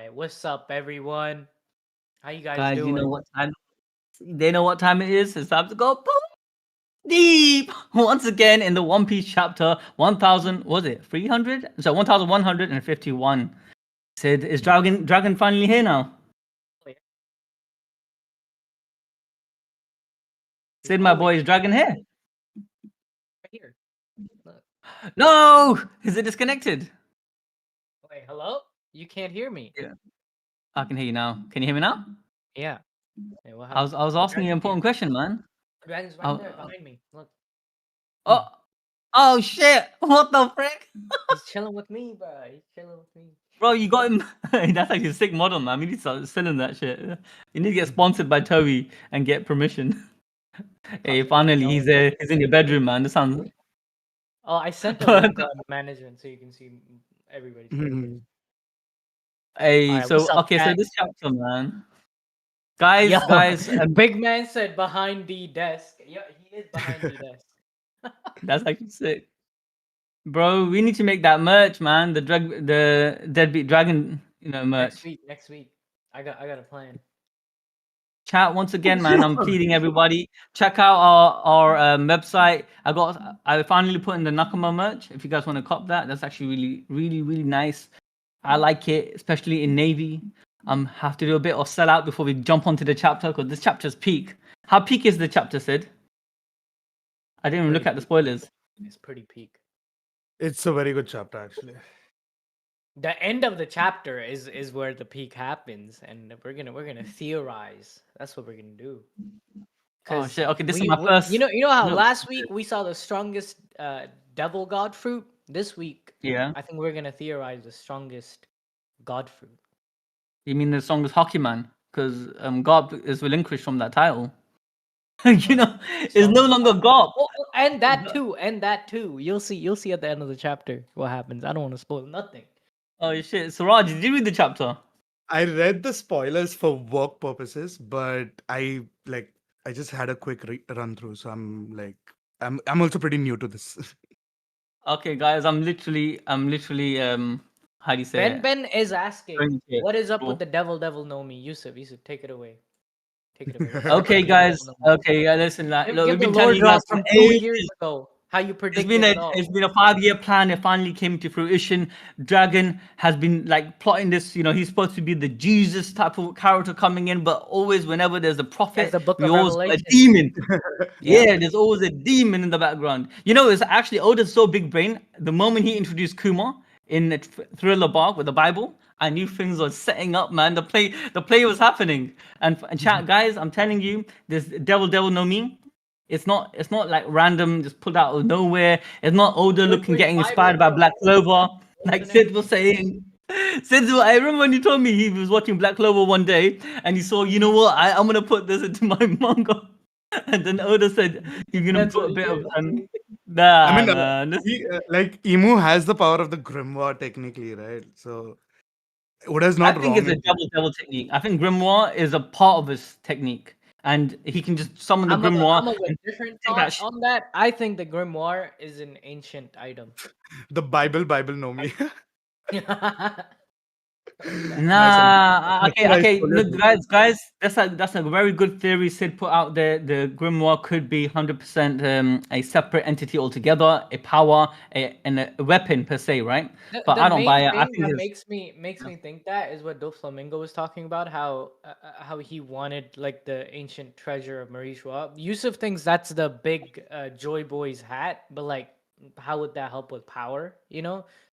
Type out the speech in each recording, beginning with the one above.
Alright, what's up, everyone? How you guys Guys, you know doing? what time? They know what time it is. It's time to go deep once again in the One Piece chapter 1000. Was it 300? So 1151. Sid, is Dragon finally here now? Sid, my boy, is Dragon here? Right here. Look. No, is it disconnected? Wait, hello? You can't hear me. Yeah, I can hear you now. Can you hear me now? Yeah. Hey, what I was asking you an important question, man. Dragon's right there behind me. Look. Oh shit! What the frick? He's chilling with me, bro. He's chilling with me. Bro, you got him. That's actually a sick model, man. We need to start selling that shit. You need to get sponsored by Toei and get permission. Hey, finally, he's in your bedroom, man. This sounds. Oh, I sent the link on management so you can see everybody's. Hey, Alright, so what's up, okay, so chat? this chapter, man. Guys, Big man said behind the desk. Yeah, he is behind the desk. That's actually sick. Bro, we need to make that merch, man. The Deadbeat Dragon, merch. Next week. I got a plan. Chat once again, man. I'm pleading everybody. Check out our website. I finally put in the Nakama merch. If you guys want to cop that, that's actually really, really, really nice. I like it, especially in Navy. Have to do a bit of sellout before we jump onto the chapter because this chapter's peak. How peak is the chapter, Sid? I didn't even look at the spoilers. It's pretty peak. It's a very good chapter, actually. The end of the chapter is where the peak happens, and we're gonna theorize. That's what we're gonna do. Oh shit! Okay, this is my first. You know how last week we saw the strongest devil god fruit. This week, yeah, I think we're gonna theorize the strongest god fruit. You mean the strongest hockey man? Because God is relinquished from that title. It's no longer God. And that too. You'll see at the end of the chapter what happens. I don't want to spoil nothing. Oh shit, Suraj, did you read the chapter? I read the spoilers for work purposes, but I just had a quick run through, so I'm also pretty new to this. Okay, guys, I'm literally how do you say it? Ben is asking, what is up with the devil no me? Yusuf, take it away. Take it away. Okay, guys. Okay, listen. Look, we've been telling you guys from 2 years ago how you predicted it's been a 5-year plan. It finally came to fruition. Dragon has been plotting this. He's supposed to be the Jesus type of character coming in, but always whenever there's a prophet, we always got a demon. Yeah, there's always a demon in the background. It's actually Oda's so big brain. The moment he introduced Kuma in the Thriller Bark with the Bible, I knew things were setting up, man. The play was happening. And chat, guys, I'm telling you, this devil no me. It's not like random, just pulled out of nowhere. It's not Oda getting inspired by Black Clover, like Sid was saying. I remember when you told me he was watching Black Clover one day and he saw, I'm gonna put this into my manga. And then Oda said, "You're gonna put a bit of." Imu has the power of the grimoire, technically, right? So Oda's not wrong. I think it's a double technique. I think grimoire is a part of his technique, and he can just summon the grimoire. I'm a different thought on that. I think the grimoire is an ancient item. The Bible no me. Nah, okay. Look, guys, that's a very good theory Sid put out there. The grimoire could be 100% a separate entity altogether, a power, and a weapon per se, right? But I don't buy it. I think that makes me think that is what Doflamingo was talking about. How he wanted the ancient treasure of Marishwa. Yusuf thinks that's the big Joy Boy's hat, but how would that help with power?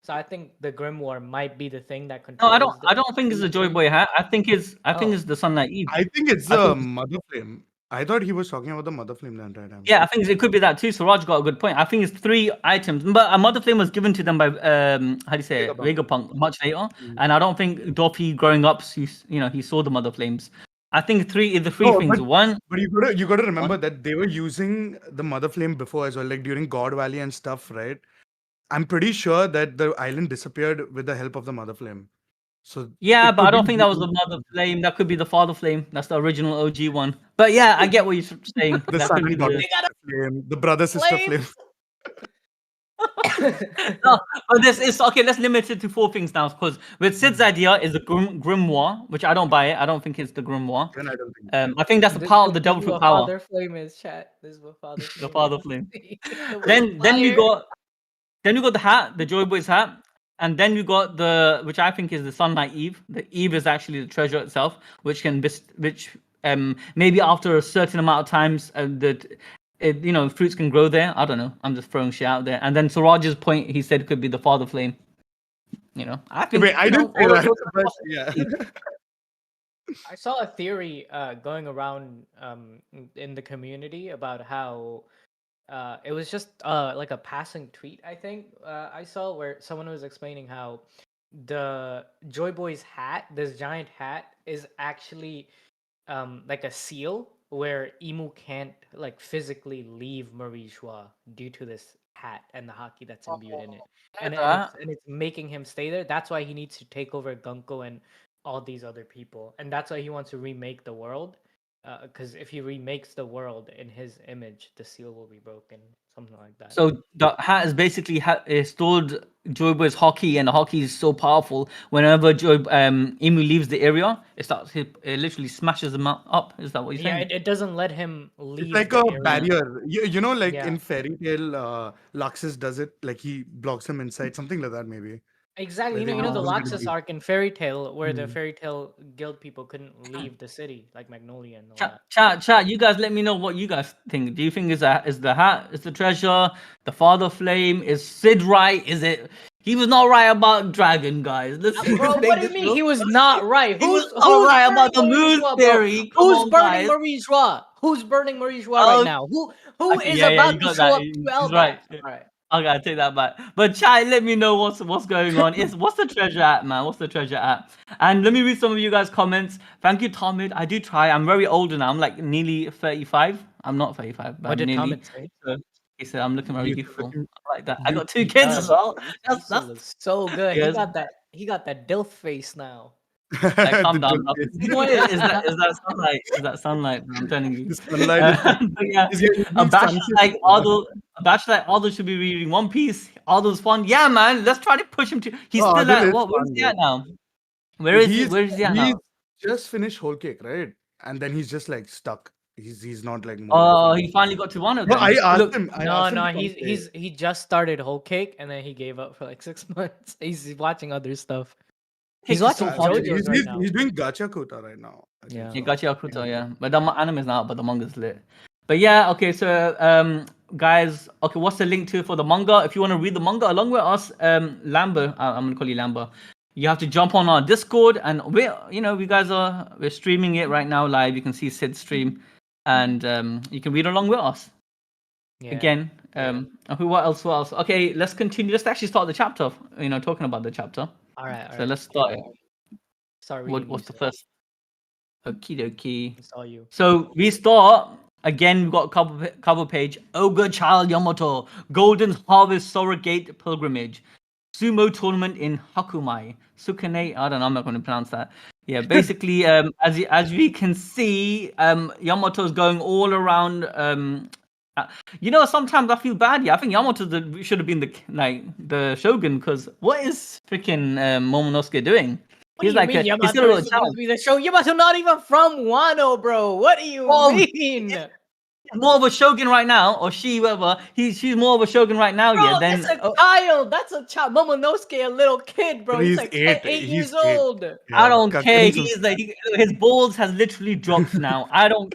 So I think the grimoire might be the thing that controls. No, I don't think it's the Joy Boy hat. I think it's the Sunlight Eve. I think it's the Mother Flame. I thought he was talking about the Mother Flame the entire time. Yeah, I think it could be that too. So Raj got a good point. I think it's 3 items, but a Mother Flame was given to them by how do you say it, Vegapunk much later, and I don't think Dorothy growing up, he saw the Mother Flames. I think 3 is the 3 things. One, but you got to remember that they were using the Mother Flame before as well, during God Valley and stuff, right? I'm pretty sure that the island disappeared with the help of the Mother Flame. So yeah, but I don't think that was the Mother Flame. That could be the Father Flame. That's the original OG one. But yeah, I get what you're saying. The son and daughter flame, the brother sister flame. No, but this is okay. Let's limit it to 4 things now, because with Sid's idea is the grimoire, which I don't buy it. I don't think it's the grimoire. Then I don't think. I think that's the This part of the is devil fruit what power, Father Flame is, chat. This is what Father the Flame father is. flame. The Then we fire. got the hat, the Joy Boy's hat, and then we got the, which I think is the Sunlight Eve. The Eve is actually the treasure itself, which can maybe after a certain amount of times fruits can grow there. I don't know. I'm just throwing shit out there. And then Suraj's point, he said, could be the father flame. I think. Wait, I didn't say that. But yeah. I saw a theory going around in the community about how it was just like a passing tweet, I think I saw, where someone was explaining how the Joy Boy's hat, this giant hat, is actually like a seal where Imu can't like physically leave Marie-Joie due to this hat and the haki that's imbued in it. And it's making him stay there. That's why he needs to take over Gunkko and all these other people. And that's why he wants to remake the world. Because if he remakes the world in his image, the seal will be broken. Something like that. So the hat is basically stored Joy Boy's haki, and the haki is so powerful. Whenever Imu leaves the area, it literally smashes him up. Is that what you're saying? Yeah, it doesn't let him leave. It's like the a area. barrier. You know, like in Fairy Tail, Luxus does it. Like he blocks him inside, something like that, maybe. Exactly. You know the Luxus arc in Fairy Tail, where the Fairy Tail guild people couldn't leave the city, like Magnolia and all that. Chat. You guys, let me know what you guys think. Do you think is the hat, is the treasure, the father flame? Is Sid right? Is it? He was not right about Dragon, guys. Bro, what do you mean he was not right? Who's right about the moon theory? Who's burning Marie-Joie? Who's burning Marie-Joie right now? Who is about to show up to Elbaf? Right. All right. Okay, I take that back. But chat, let me know what's going on. What's the treasure at, man? What's the treasure at? And let me read some of you guys' comments. Thank you, Tomid. I do try. I'm very old now. I'm like nearly 35. I'm not 35, but what did nearly. Tomid say? He said I'm looking very youthful. I like that. I got 2 kids as well. That's so good. He got that DILF face now. Like, calm down. You know what it is? Is that sunlight? Is that sunlight? I'm telling you. Sunlight. Yeah. A batch like Ardal should be reading One Piece. Ardal's fun. Yeah, man. Let's try to push him to. He's still at what? Where's he at now? Where is he? Where is he at now? He's just finished Whole Cake, right? And then he's just like stuck. He's not like. Oh, he finally got to one of them. No, I asked him. He just started Whole Cake and then he gave up for like 6 months. He's watching other stuff. He's watching JoJo's right now. He's doing Gacha Kota right now. Yeah, Gacha Kota, yeah. But the anime is not out, but the manga's lit. But yeah, okay, so guys, okay, what's the link to for the manga? If you want to read the manga along with us, Lamba, I'm gonna call you Lamba. You have to jump on our Discord, and we're streaming it right now live. You can see Sid's stream, and you can read along with us. Yeah. Again, what else? Okay, let's continue. Let's actually start the chapter. Talking about the chapter. All right. So let's start it. Sorry. What's the first? Okie dokie. It's all you. So we start again. We've got cover page. Ogre Child Yamato, Golden Harvest Surrogate Pilgrimage, Sumo Tournament in Hakumai, Sukune. I don't know. I'm not going to pronounce that. Yeah, basically, as we can see, Yamato's going all around. Sometimes I feel bad. Yeah, I think Yamato should have been the shogun, because what is freaking Momonosuke doing? He's like he's still a child. Be the show. Yamato not even from Wano, bro. What do you mean? More of a shogun right now, or she, whatever. She's more of a shogun right now. Bro, yeah, then that's a child. That's a child. Momonosuke, a little kid, bro. He's like 8 years old. Yeah, I don't care. He's like his balls has literally dropped now.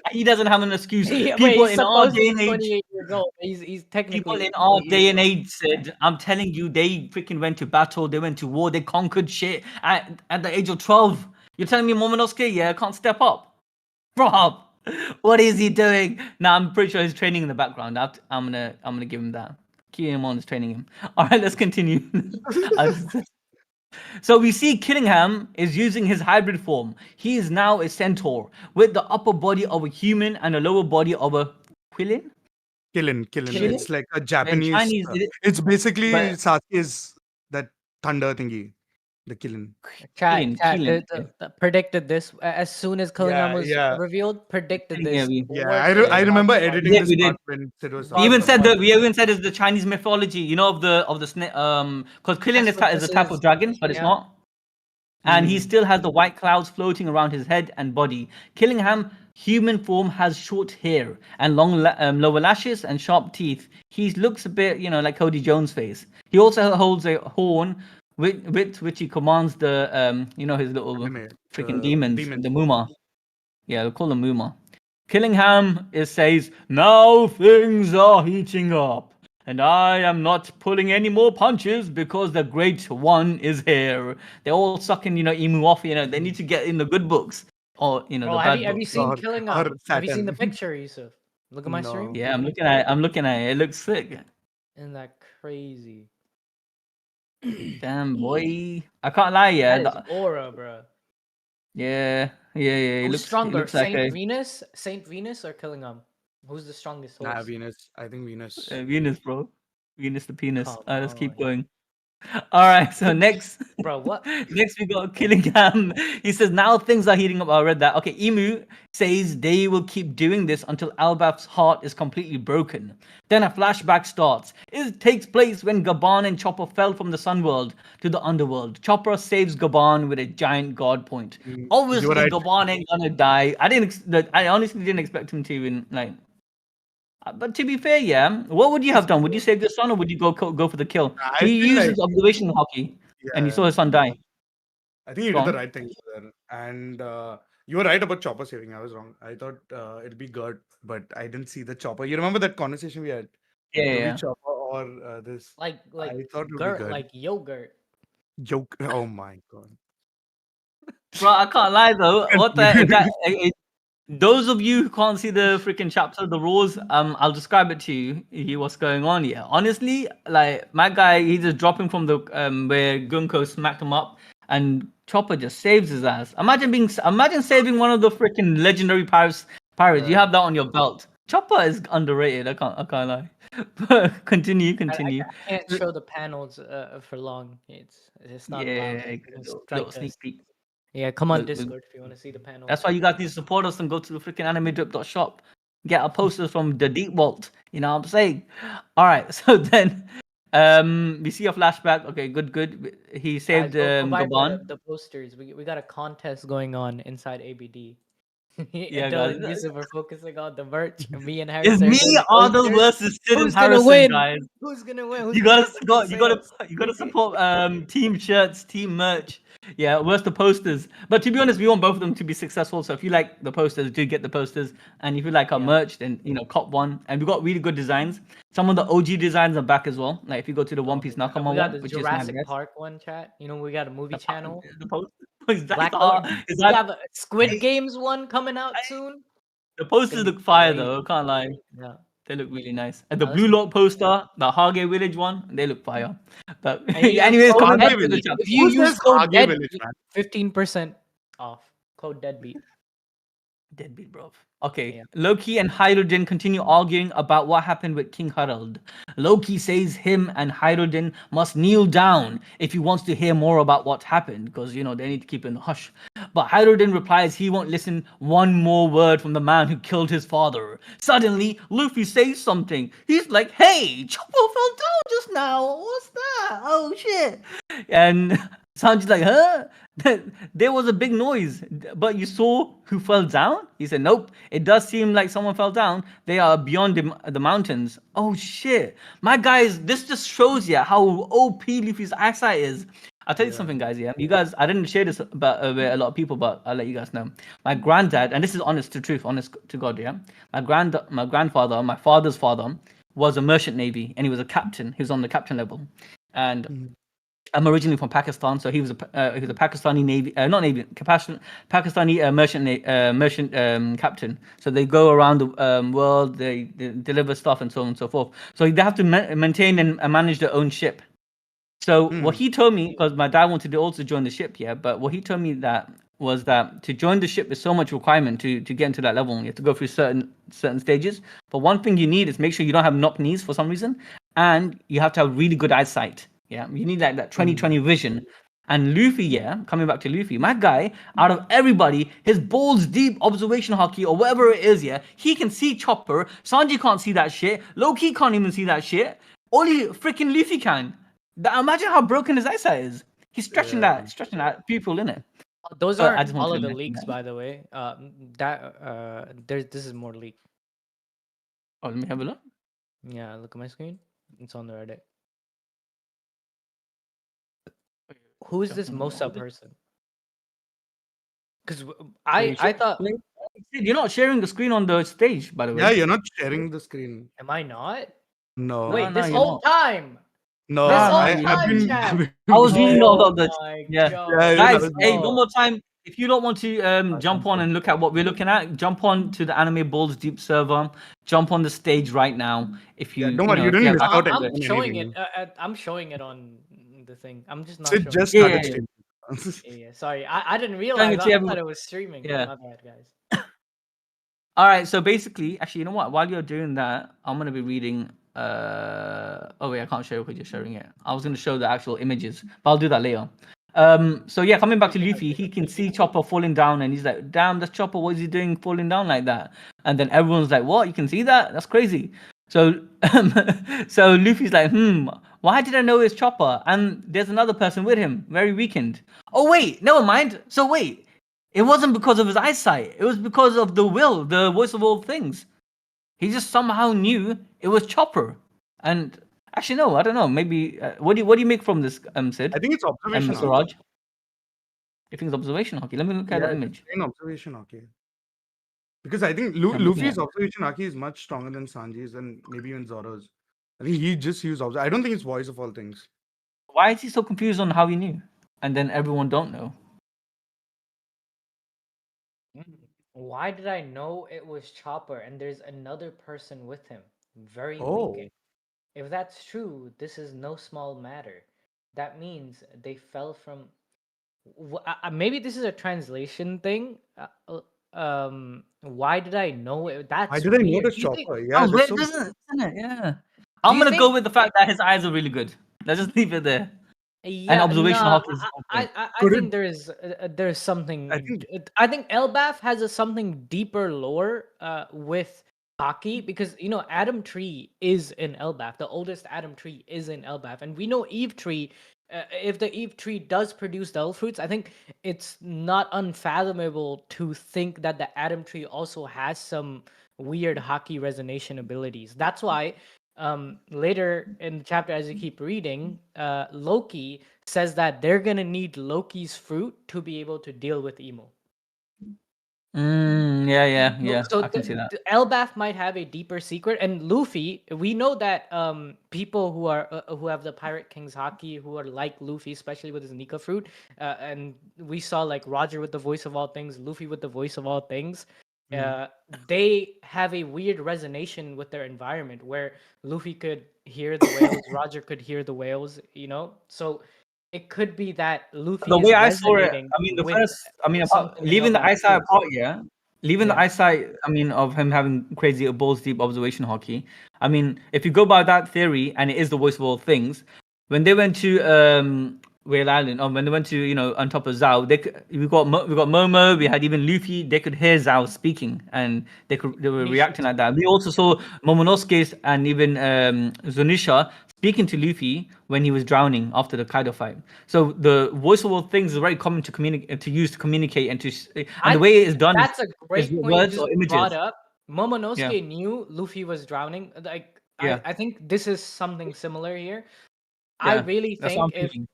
He doesn't have an excuse. People in our day and age, 28 years old. He's technically. People in our day and age said, "I'm telling you, they freaking went to battle. They went to war. They conquered shit at the age of 12. You're telling me Momonosuke, can't step up, bro? What is he doing? Now I'm pretty sure he's training in the background. I'm gonna give him that. Kiyomon is training him. All right, let's continue. So we see Killingham is using his hybrid form. He is now a centaur with the upper body of a human and a lower body of a Killin. It's like a Japanese. It's basically Sasuke's that thunder thingy. The Killing. Chat, Keelan. predicted this as soon as Killingham was Yeah. reviewed. Predicted Yeah, this. Yeah, Words I in remember Haki editing yeah, this we did. part when Sid was We Bars even of talking said about that we even said it's the Chinese mythology, you know, of the snake. Because Krillin That's what is a this type of is. dragon, but it's Yeah. not. And he Mhm. still has the white clouds floating around his head and body. Killingham, human form, has short hair and long lower lashes and sharp teeth. He looks a bit, you know, like Cody Jones' face. He also holds a horn with which he commands the, you know, his little Anime, freaking the demons, demons. the Muma. Yeah, they call them Muma. Killingham says, "Now things are heating up, and I am not pulling any more punches because the Great One is here." They're all sucking, you know, IMU off. You know, they need to get in the good books or you know Bro, the have bad you books. seen Or Killingham? Have you seen the Saturn. picture, Yusuf? Look at my stream. No. Yeah, I'm looking at it. It looks sick. Isn't that crazy? Damn boy, I can't lie. Yeah, That is aura, bro. yeah. It Who's stronger, looks like a Saint Venus, or Killingham? Who's the strongest Nah, horse? Venus. I think Venus. Venus, bro. Venus the penis. Come Let's keep on, going. All right, so next, bro. What? next we got Killingham. He says now things are heating up. I read that. Okay, Emu says they will keep doing this until Elbaf's heart is completely broken. Then a flashback starts. It takes place when Gabban and Chopper fell from the Sun World to the Underworld. Chopper saves Gabban with a giant guard point. You were Obviously, right. Gabban ain't gonna die. I honestly didn't expect him to even like. But to be fair, yeah, what would you have done? Would you save your son, or would you go for the kill? I He feel used like his observation hockey, and he yeah. saw his son die. I think you Go did the on. right thing there. And you were right about Chopper saving. I was wrong. I thought it'd be Gert, but I didn't see the Chopper. You remember that conversation we had? Yeah, Do we yeah. Chopper or this? Like I thought it would be Gert, Gert. like yogurt. Joke. Oh my god. Bro, I can't lie though. What the Continue. that those of you who can't see the freaking chapter, the rules, I'll describe it to you. What's going on here? Honestly, like my guy, he's just dropping from the where Gunko smacked him up, and Chopper just saves his ass. Imagine saving one of the freaking legendary pirates. Pirates, you Yeah. have that on your belt. Chopper is underrated. I can't lie. But continue. I can't show the panels for long. It's not allowed. Yeah, It'll little strike sneak us. peek. Yeah, come on We'll Discord if you want to see the panels. That's why you guys need to support us and go to the freaking animedrip.shop. Get our posters from the Deep Vault. You know what I'm saying? All right. So then we see a flashback. Okay, good. He saved Guys, go buy Gabban. the posters. We got a contest going on inside ABD. Yeah, Adele guys. and Yusuf are focusing on the merch. Me and It's Harrison are me, doing the Arnold posters. versus Sid and Who's gonna Harrison, win? guys. Who's gonna win? Who's You gonna gotta get the most you gotta sales? support team shirts, team merch. Yeah, where's the posters? But to be honest, we want both of them to be successful. So if you like the posters, do get the posters. And if you like our Yeah. merch, then you know, cop one. And we got really good designs. Some of the OG designs are back as well. Like if you go to the One Piece Nakama We got one, the which is my Jurassic best. Park one, chat. You know, we got a movie channel. The poster. Is that, Black is we that have a Squid Games one coming out soon. the It's posters gonna be look fire crazy. though, I can't lie. Yeah. They look really nice. And the Let's Blue go. Lock poster, the Hage Village one, they look fire. But And you use anyways, code coming back Hage to the Village. chapter. If you Who use says code Hage Village, deadbeat, man? 15% off. Code deadbeat. Deadbeat, bro. Okay, Yeah. Loki and Hydrogen continue arguing about what happened with King Harald. Loki says him and Hydrogen must kneel down if he wants to hear more about what happened, because you know they need to keep it in the hush. But Hydrogen replies he won't listen one more word from the man who killed his father. Suddenly, Luffy says something. He's like, "Hey, Chopper fell down just now. What's that? Oh shit!" And Sanji's like, "Huh? There was a big noise, but you saw who fell down?" He said, "Nope. It does seem like someone fell down. They are beyond the mountains." Oh shit, my guys! This just shows you how OP Luffy's eyesight is. I'll tell you Yeah. something, guys. Yeah, you guys. I didn't share this about with a lot of people, but I'll let you guys know. My granddad, and this is honest to truth, honest to God. Yeah, my grandfather, my father's father, was a merchant navy, and he was a captain. He was on the captain level, and I'm originally from Pakistan, so he was a Pakistani navy, not navy, Pakistani merchant captain. So they go around the world, they deliver stuff and so on and so forth. So they have to maintain and manage their own ship. So what he told me, because my dad wanted to also join the ship, yeah, but what he told me that was that to join the ship is so much requirement to get into that level. You have to go through certain stages. But one thing you need is make sure you don't have knock knees for some reason, and you have to have really good eyesight. Yeah, you need like that 20/20 vision. And Luffy, yeah, coming back to Luffy, my guy, out of everybody, his balls deep observation haki or whatever it is, yeah, he can see Chopper. Sanji can't see that shit. Loki can't even see that shit. Only freaking Luffy can. Imagine how broken his eyesight is. He's stretching that pupil in it. Those But I aren't just all wanted of to the mention leaks, that. by the way. This is more leak. Oh, let me have a look. Yeah, look at my screen. It's on the Reddit. Who is this Mosa person? Because I thought. You're not sharing the screen on the stage, by the way. Yeah, you're not sharing the screen. Am I not? No. Wait, this whole time. No, This whole I've time, been. chat. I was reading all of this. my Yeah. God. Guys, hey, no. one more time. If you don't want to jump on and look at what we're looking at, jump on to the Anime Balls Deep server. Jump on the stage right now. If you, Don't worry, you if didn't you miss have out I'm on showing anything. it. I'm showing it on the thing. I'm just not Sid showing just it. started streaming. Yeah, sorry. I didn't showing realize. it to I everyone. thought it was streaming. Yeah. My bad, guys. All right. So basically, actually, you know what? While you're doing that, I'm gonna be reading. Oh wait, I can't show it because you're sharing it. I was gonna show the actual images, but I'll do that later. So yeah, coming back to Luffy, he can see Chopper falling down, and he's like, "Damn, that's Chopper. What is he doing, falling down like that?" And then everyone's like, "What? You can see that? That's crazy." So, so Luffy's like, why did I know it's Chopper? And there's another person with him, very weakened. Oh wait, never mind. So wait, it wasn't because of his eyesight. It was because of the will, the voice of all things. He just somehow knew it was Chopper. And actually, no, I don't know. Maybe what do you make from this, Sid? I think it's observation. Suraj? You think it's observation hockey? Let me look at the image. In observation hockey. Because I think Luffy's observation hockey is much stronger than Sanji's and maybe even Zoro's. I think he just used I don't think it's voice of all things. Why is he so confused on how he knew? And then everyone don't know. Why did I know it was Chopper and there's another person with him? Very weakened. If that's true, this is no small matter. That means they fell from. Maybe this is a translation thing. Why did I know it? That's why did I know weird. the Do you think- Chopper? Yeah, weird, so... isn't it? Yeah. I'm gonna go with the fact that his eyes are really good. Let's just leave it there. Yeah, and observation hockey is I think there's something. I think Elbaf has a something deeper lore with haki, because Adam Tree is in Elbaf. The oldest Adam Tree is in Elbaf, and we know Eve Tree. If the Eve Tree does produce the Elf fruits, I think it's not unfathomable to think that the Adam Tree also has some weird haki resonation abilities. That's why later in the chapter, as you keep reading, Loki says that they're gonna need Loki's fruit to be able to deal with Emo. Yeah. So I can see that. Elbaf might have a deeper secret, and Luffy. We know that people who are who have the Pirate King's haki, who are like Luffy, especially with his Nika fruit, and we saw like Roger with the voice of all things, Luffy with the voice of all things. They have a weird resonation with their environment, where Luffy could hear the whales, Roger could hear the whales. So it could be that Luffy The way is I saw it, resonating I mean, something in leaving the Elbaf eyesight too. apart, yeah. Leaving the eyesight, I mean, of him having crazy balls deep observation hockey. I mean, if you go by that theory, and it is the voice of all things, when they went to Whale Island, or when they went to on top of Zhao, we got Momo, we had even Luffy. They could hear Zhao speaking, and they were reacting like that. We also saw Momonosuke and even Zunisha speaking to Luffy when he was drowning after the Kaido fight. So the voice of all things is very common to use to communicate and the way it is done. That's a great point words you or just images. brought up. Momonosuke knew Luffy was drowning. I think this is something similar here. I really think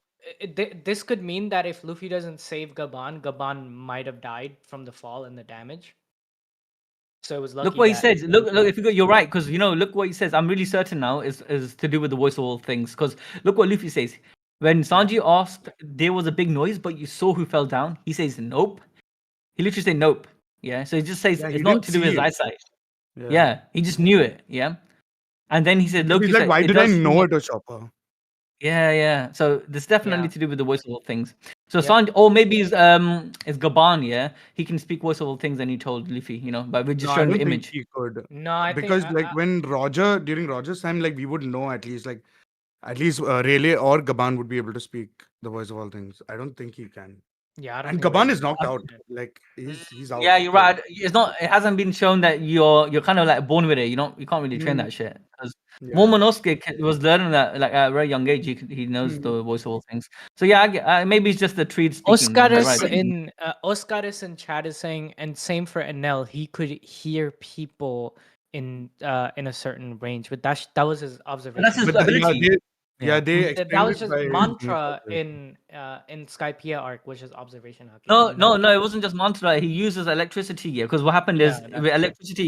this could mean that if Luffy doesn't save Gabban might have died from the fall and the damage. So it was lucky. Look what he says. Look. If you're right, because look what he says. I'm really certain now is to do with the voice of all things. Because look what Luffy says. When Sanji asked, there was a big noise, but you saw who fell down. He says, nope. He literally said, nope. Yeah. So he just says it's not to do with his eyesight. Yeah. He just knew it. Yeah. And then he said, Loki. He's like, why did I know it was Chopper? Yeah. So this definitely to do with the voice of all things. So Sanji, or maybe it's Gabban, yeah. He can speak voice of all things, and he told Luffy, but we're just showing the image. He could. No, because when during Roger's time, like we would know at least, like At least Rayleigh or Gaban would be able to speak the voice of all things. I don't think he can. Yeah, I don't And think Gaban Rayleigh is knocked out. can. Like he's out. Yeah, you're So, right. It's not. It hasn't been shown that you're kind of like born with it. You can't really train mm, that shit. Because yeah. Momonosuke was learning that like at a very young age. He knows Mm. the voice of all things. So yeah, maybe it's just the tree speaking. You're right. Oscaris in chat is saying, and same for Enel. He could hear people in a certain range, but that was his But that's observation. his But ability. they That explained was it just by using his mantra observation. in Skypiea arc, which is observation haki. No. It wasn't just mantra. He uses electricity. Yeah, because what happened is that's with true. electricity,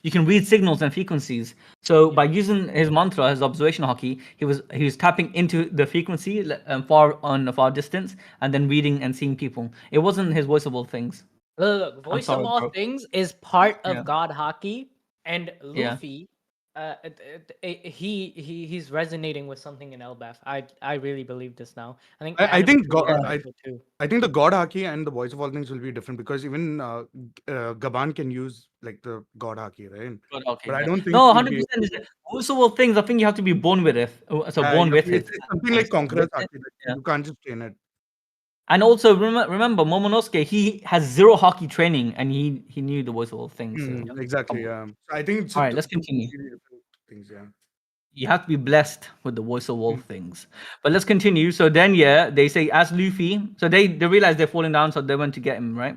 you can read signals and frequencies. So by using his mantra, his observation haki, he was tapping into the frequency far on a far distance, and then reading and seeing people. It wasn't his voice of all things. Look, I'm voice of sorry, all bro. things is part Yeah, of God Haki, and yeah. Luffy, he's resonating with something in Elbaf. I really believe this now. I think I anime think truly reflects it too. I think the God Haki and the voice of all things will be different because even Gaban can use like the God Haki, right? Good, okay, But I yeah. don't think No, he'll be. 100% is voice of all things. I think you have to be born with it. So Yeah, born with it. it's something like Conqueror's Haki. That Yeah. you can't just train it. And also remember Momonosuke, he has zero hockey training and he knew the voice of all things. So Exactly. Yeah. So I think it's all right, let's two continue. completely different things. Yeah. You have to be blessed with the voice of all things. But let's continue. So then they say as Luffy, so they realize they're falling down, so they went to get him, right?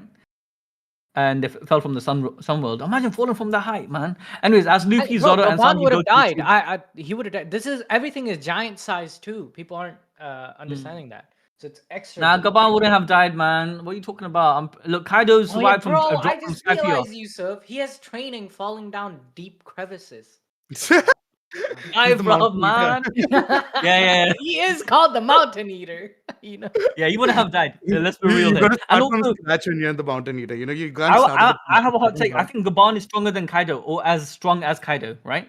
And they fell from the sun world. Imagine falling from that height, man. Anyways, as Luffy, Zoro, and Gaban Sanji would go have to died. He would have died. Everything is giant size too. People aren't understanding that. So it's extra. Nah, Gabban wouldn't have died, man. What are you talking about? Look, Kaido survived from a drop I from just Skypiea. realized, Yusuf, he has training falling down deep crevices. He's the mountain man. Yeah. He is called the Mountain Eater. You know. Yeah, he wouldn't have died. Let's be real You here. got to And start from also, scratch when you're in the Mountain Eater. You know, you can't start with I have a hot the take. I think Gabban is stronger than Kaido, or as strong as Kaido, right?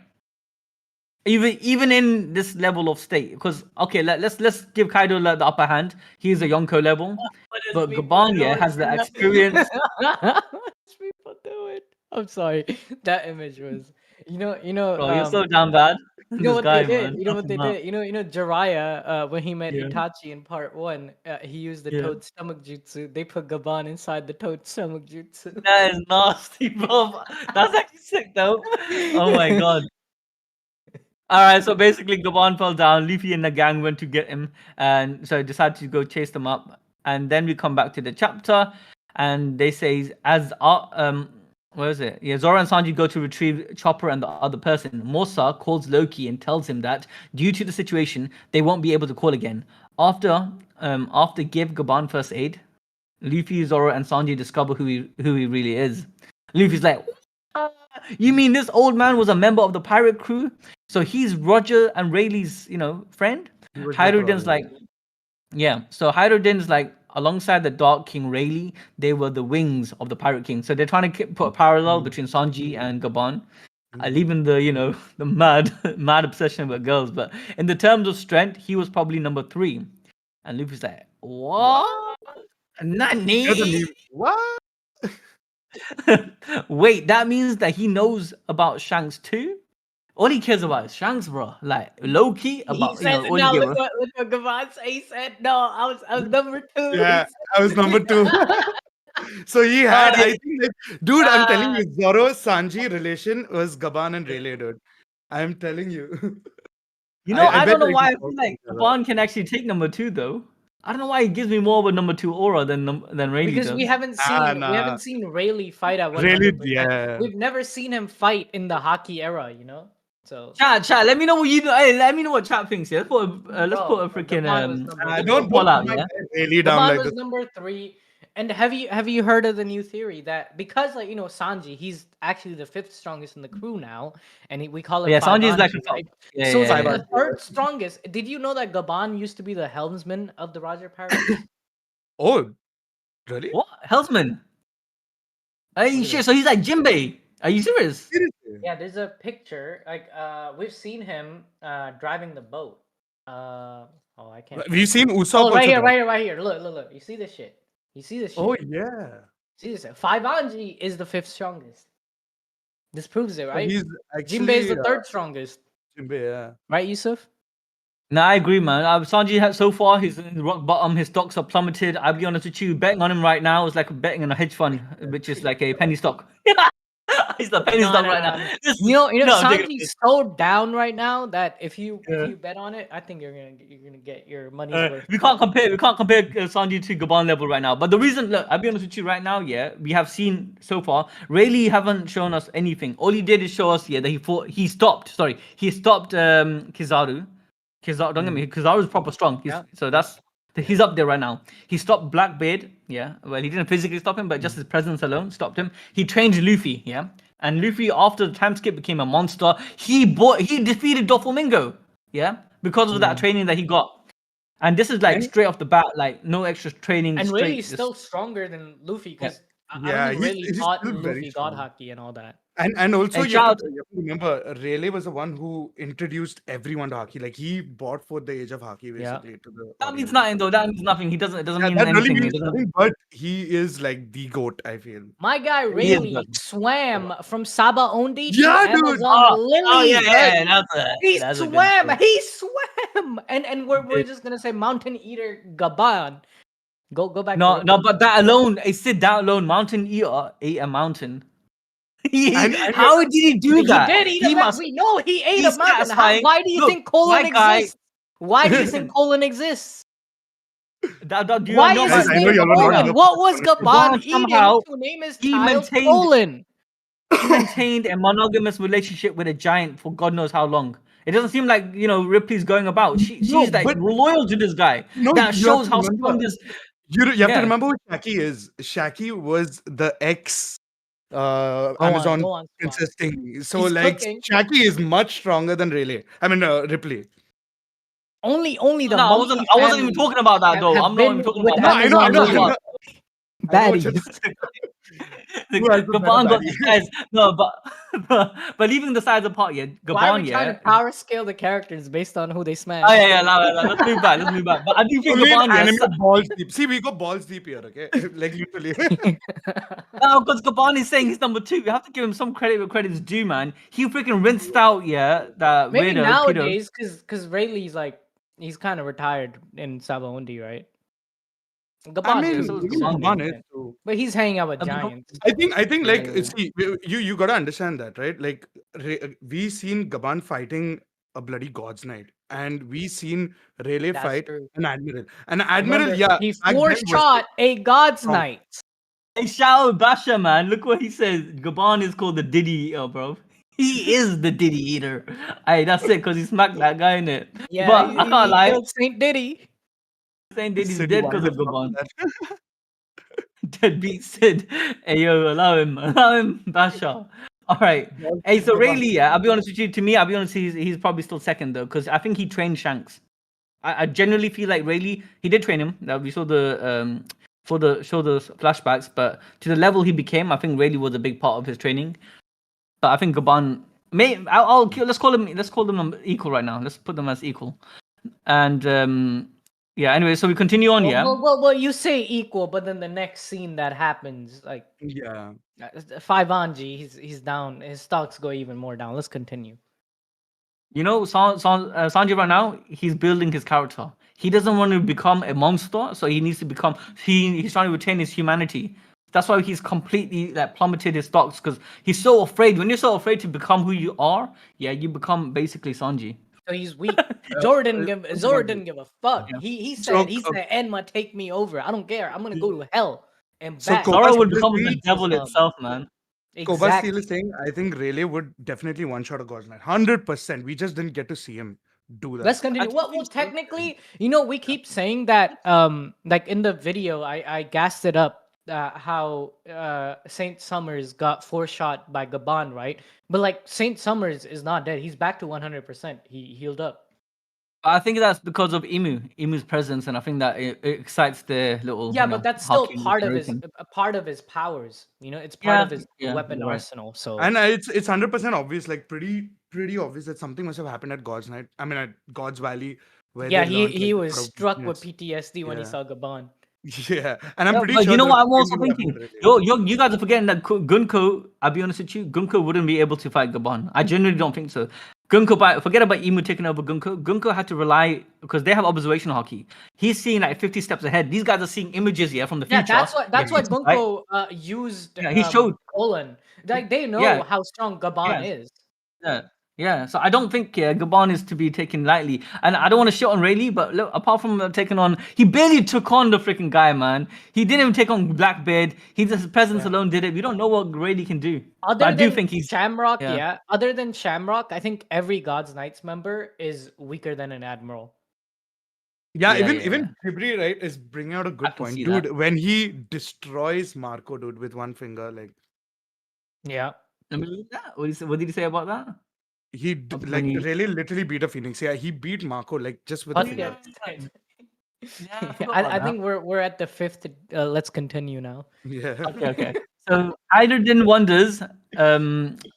Even in this level of state, because okay, let's give Kaido the upper hand. He's a Yonko level, but Gabban has the experience. People do it. I'm sorry. That image was, Bro, you're so damn bad. You know This what guy, they did? man. You know what they did? Jiraiya, when he met Yeah. Itachi in part 1, he used the Yeah. toad stomach jutsu. They put Gaban inside the toad stomach jutsu. That is nasty, bro. That's actually sick, though. Oh my god. All right, so basically, Gabon fell down. Luffy and the gang went to get him, and so decided to go chase them up. And then we come back to the chapter, and they say, where is it? Yeah, Zoro and Sanji go to retrieve Chopper and the other person. Mosa calls Loki and tells him that due to the situation, they won't be able to call again. After give Gaban first aid, Luffy, Zoro, and Sanji discover who he really is. Luffy's like, you mean this old man was a member of the pirate crew? So he's Roger and Rayleigh's, friend? Hydrodin's like, yeah. So Hydrodin's like, alongside the Dark King Rayleigh, they were the wings of the Pirate King. So they're trying to put a parallel between Sanji and Gaban. Leaving the, the mad obsession with girls. But in the terms of strength, he was probably number 3. And Luffy's like, what? Nani? What? Wait, that means that he knows about Shanks too? All he cares about is Shanks, bro. Like low-key about Look what Gaban said. He said, no, I was number 2. Yeah, I was number 2. So he had, I think, dude, I'm telling you, Zoro Sanji relation was Gaban and Rayleigh, dude. I'm telling you. I don't know why I feel like Gaban can actually take number 2 though. I don't know why he gives me more of a number 2 aura than Rayleigh because does. we haven't seen Rayleigh fight at 100%. Rayleigh, yeah. We've never seen him fight in the haki era, So chat. Let me know what you do. Hey, let me know what chat thinks. Yeah? Let's put a freaking don't call out. Yeah, Rayleigh down like was this. number 3. And have you heard of the new theory that because Sanji, he's actually the 5th strongest in the crew now, and we call him Sanji is like right? Yeah, so yeah, the 3rd strongest. Did you know that Gaban used to be the helmsman of the Roger Pirates? Oh, really? What helmsman? Hey, shit. So he's like Jinbei. Are you serious? Seriously? Yeah, there's a picture. We've seen him driving the boat. I can't. We've seen Usopp. Oh, right here. Look. You see this shit? Oh yeah. See this? 5 Anji is the 5th strongest. This proves it, right? He's actually Jinbei is the 3rd strongest. Jinbei, yeah. Right, Yusuf? No, I agree, man. Sanji has so far he's in rock bottom. His stocks are plummeted. I'll be honest with you, betting on him right now is like betting on a hedge fund, which is like a penny stock. He's the penny stock right now. Sanji's so down right now that if you bet on it, I think you're gonna get your money's worth. We can't compare Sanji to Gabban level right now. But the reason, look, I'll be honest with you right now, we have seen so far. Rayleigh haven't shown us anything. All he did is show us, that he stopped Kizaru. Kizaru, don't get me. Kizaru's proper strong. So he's up there right now. He stopped Blackbeard. Well, he didn't physically stop him, but just his presence alone stopped him. He trained Luffy. And Luffy, after the time skip, became a monster. He defeated Doflamingo. Because of that training that he got. And this is like straight off the bat, like no extra training. And Rayleigh's still stronger than Luffy because I don't think Rayleigh taught Luffy God Haki and all that. And also you have to remember, Rayleigh was the one who introduced everyone to Haki. Like he brought forth the age of Haki basically to the That means nothing though. That means nothing. It doesn't mean that anything. Really means nothing, but he is like the GOAT, I feel. My guy Rayleigh swam from Sabaody to dude. Amazon Lily. He swam. And we're just gonna say Mountain Eater Gaban. Go back. No, but that alone, that alone, Mountain Eater ate a mountain. How did he do that? He did eat a mountain. We know he ate a mountain. Why do you think colon exists? Why do you think colon exists? Why is his name colon? What was Gabban eating to name his child colon? He maintained a monogamous relationship with a giant for God knows how long. It doesn't seem like Ripley's going about. She's like loyal to this guy. That shows how strong this. You have to remember who Shaki is. Shaki was the ex Amazon princess thing. So he's like cooking. Shaki is much stronger than Ripley. Only the. No, I wasn't even talking about that though. I'm not even talking about that. I know. Baddies. Gabban got these guys. No, but leaving the sides apart, Gabban, why are we trying to power scale the characters based on who they smash? Oh yeah. Let's move back. But I do think Gabban, balls deep. See, we go balls deep here, okay? Like literally. No, because Gabban is saying he's number 2. We have to give him some credit where credit's due, man. He freaking rinsed out, that maybe nowadays, because Rayleigh's like he's kind of retired in Sabaody, right? Gabban is too. But he's hanging out with giants. I think like see, you gotta understand that, right? Like we seen Gabban fighting a bloody God's Knight, and we seen Rayleigh fight an Admiral. An Admiral, he shot a God's Knight. Hey, shout out Basha, man! Look what he says. Gabban is called the Diddy Eater, bro. He is the Diddy Eater. Hey, that's it, because he smacked that guy in it. Yeah, but I can't lie. Saint Diddy. Saint Diddy's dead because of Gabban. Deadbeat Sid. Hey, yo, allow him, Basha. All right. Hey, so Rayleigh, I'll be honest with you. To me, I'll be honest, he's probably still second though, because I think he trained Shanks. I generally feel like Rayleigh, he did train him. We saw the show the flashbacks, but to the level he became, I think Rayleigh was a big part of his training. But I think Gabban let's call them equal right now. Let's put them as equal. And anyway, so we continue on, Well, you say equal, but then the next scene that happens, like 5 Anji, he's down. His stocks go even more down. Let's continue. Sanji right now, he's building his character. He doesn't want to become a monster, so he needs to become. He's trying to retain his humanity. That's why he's completely plummeted his stocks, because he's so afraid. When you're so afraid to become who you are, you become basically Sanji. So he's weak. Zoro didn't give a fuck. He said, Enma, take me over. I don't care. I'm gonna go to hell and back. So Zoro would become the devil itself, man. Exactly. Koba is saying, I think Rayleigh would definitely one-shot a God's Knight. 100%. We just didn't get to see him do that. Let's continue. Well, technically, we keep saying that, like in the video, I gassed it up. How Saint Summers got foreshot by Gabban, right? But like Saint Summers is not dead. He's back to 100%. He healed up. I think that's because of Imu's presence, and I think that it excites the little. Yeah, but that's still part of his powers. It's part of his weapon arsenal. So it's 100% obvious, like pretty obvious that something must have happened at God's Night. I mean, at God's Valley. Where he was struck with PTSD when he saw Gabban. Yeah, and I'm pretty sure. You know what I'm also thinking? You guys are forgetting that Gunkko. I'll be honest with you, Gunkko wouldn't be able to fight Gabban. I genuinely don't think so. Gunkko, forget about Imu taking over Gunkko. Gunkko had to rely, because they have observational haki. He's seeing like 50 steps ahead. These guys are seeing images from the future. Yeah, that's what Right? Gunkko used. Yeah, he showed. Colon. Like they know Yeah. how strong Gaban is. Yeah. So I don't think Gabban is to be taken lightly. And I don't want to shit on Rayleigh, but look, apart from taking on, he barely took on the freaking guy, man. He didn't even take on Blackbeard. His presence alone did it. We don't know what Rayleigh can do. Other but I do than think he's Shamrock, Other than Shamrock, I think every God's Knights member is weaker than an Admiral. Yeah, even Tibri, right, is bringing out a good point, dude. That. When he destroys Marco, dude, with one finger, like. Yeah. What did he say about that? He really literally beat a Phoenix. Yeah, he beat Marco like just with a finger. I think we're at the 5th. Let's continue now. Yeah. Okay. So Hydrogen wonders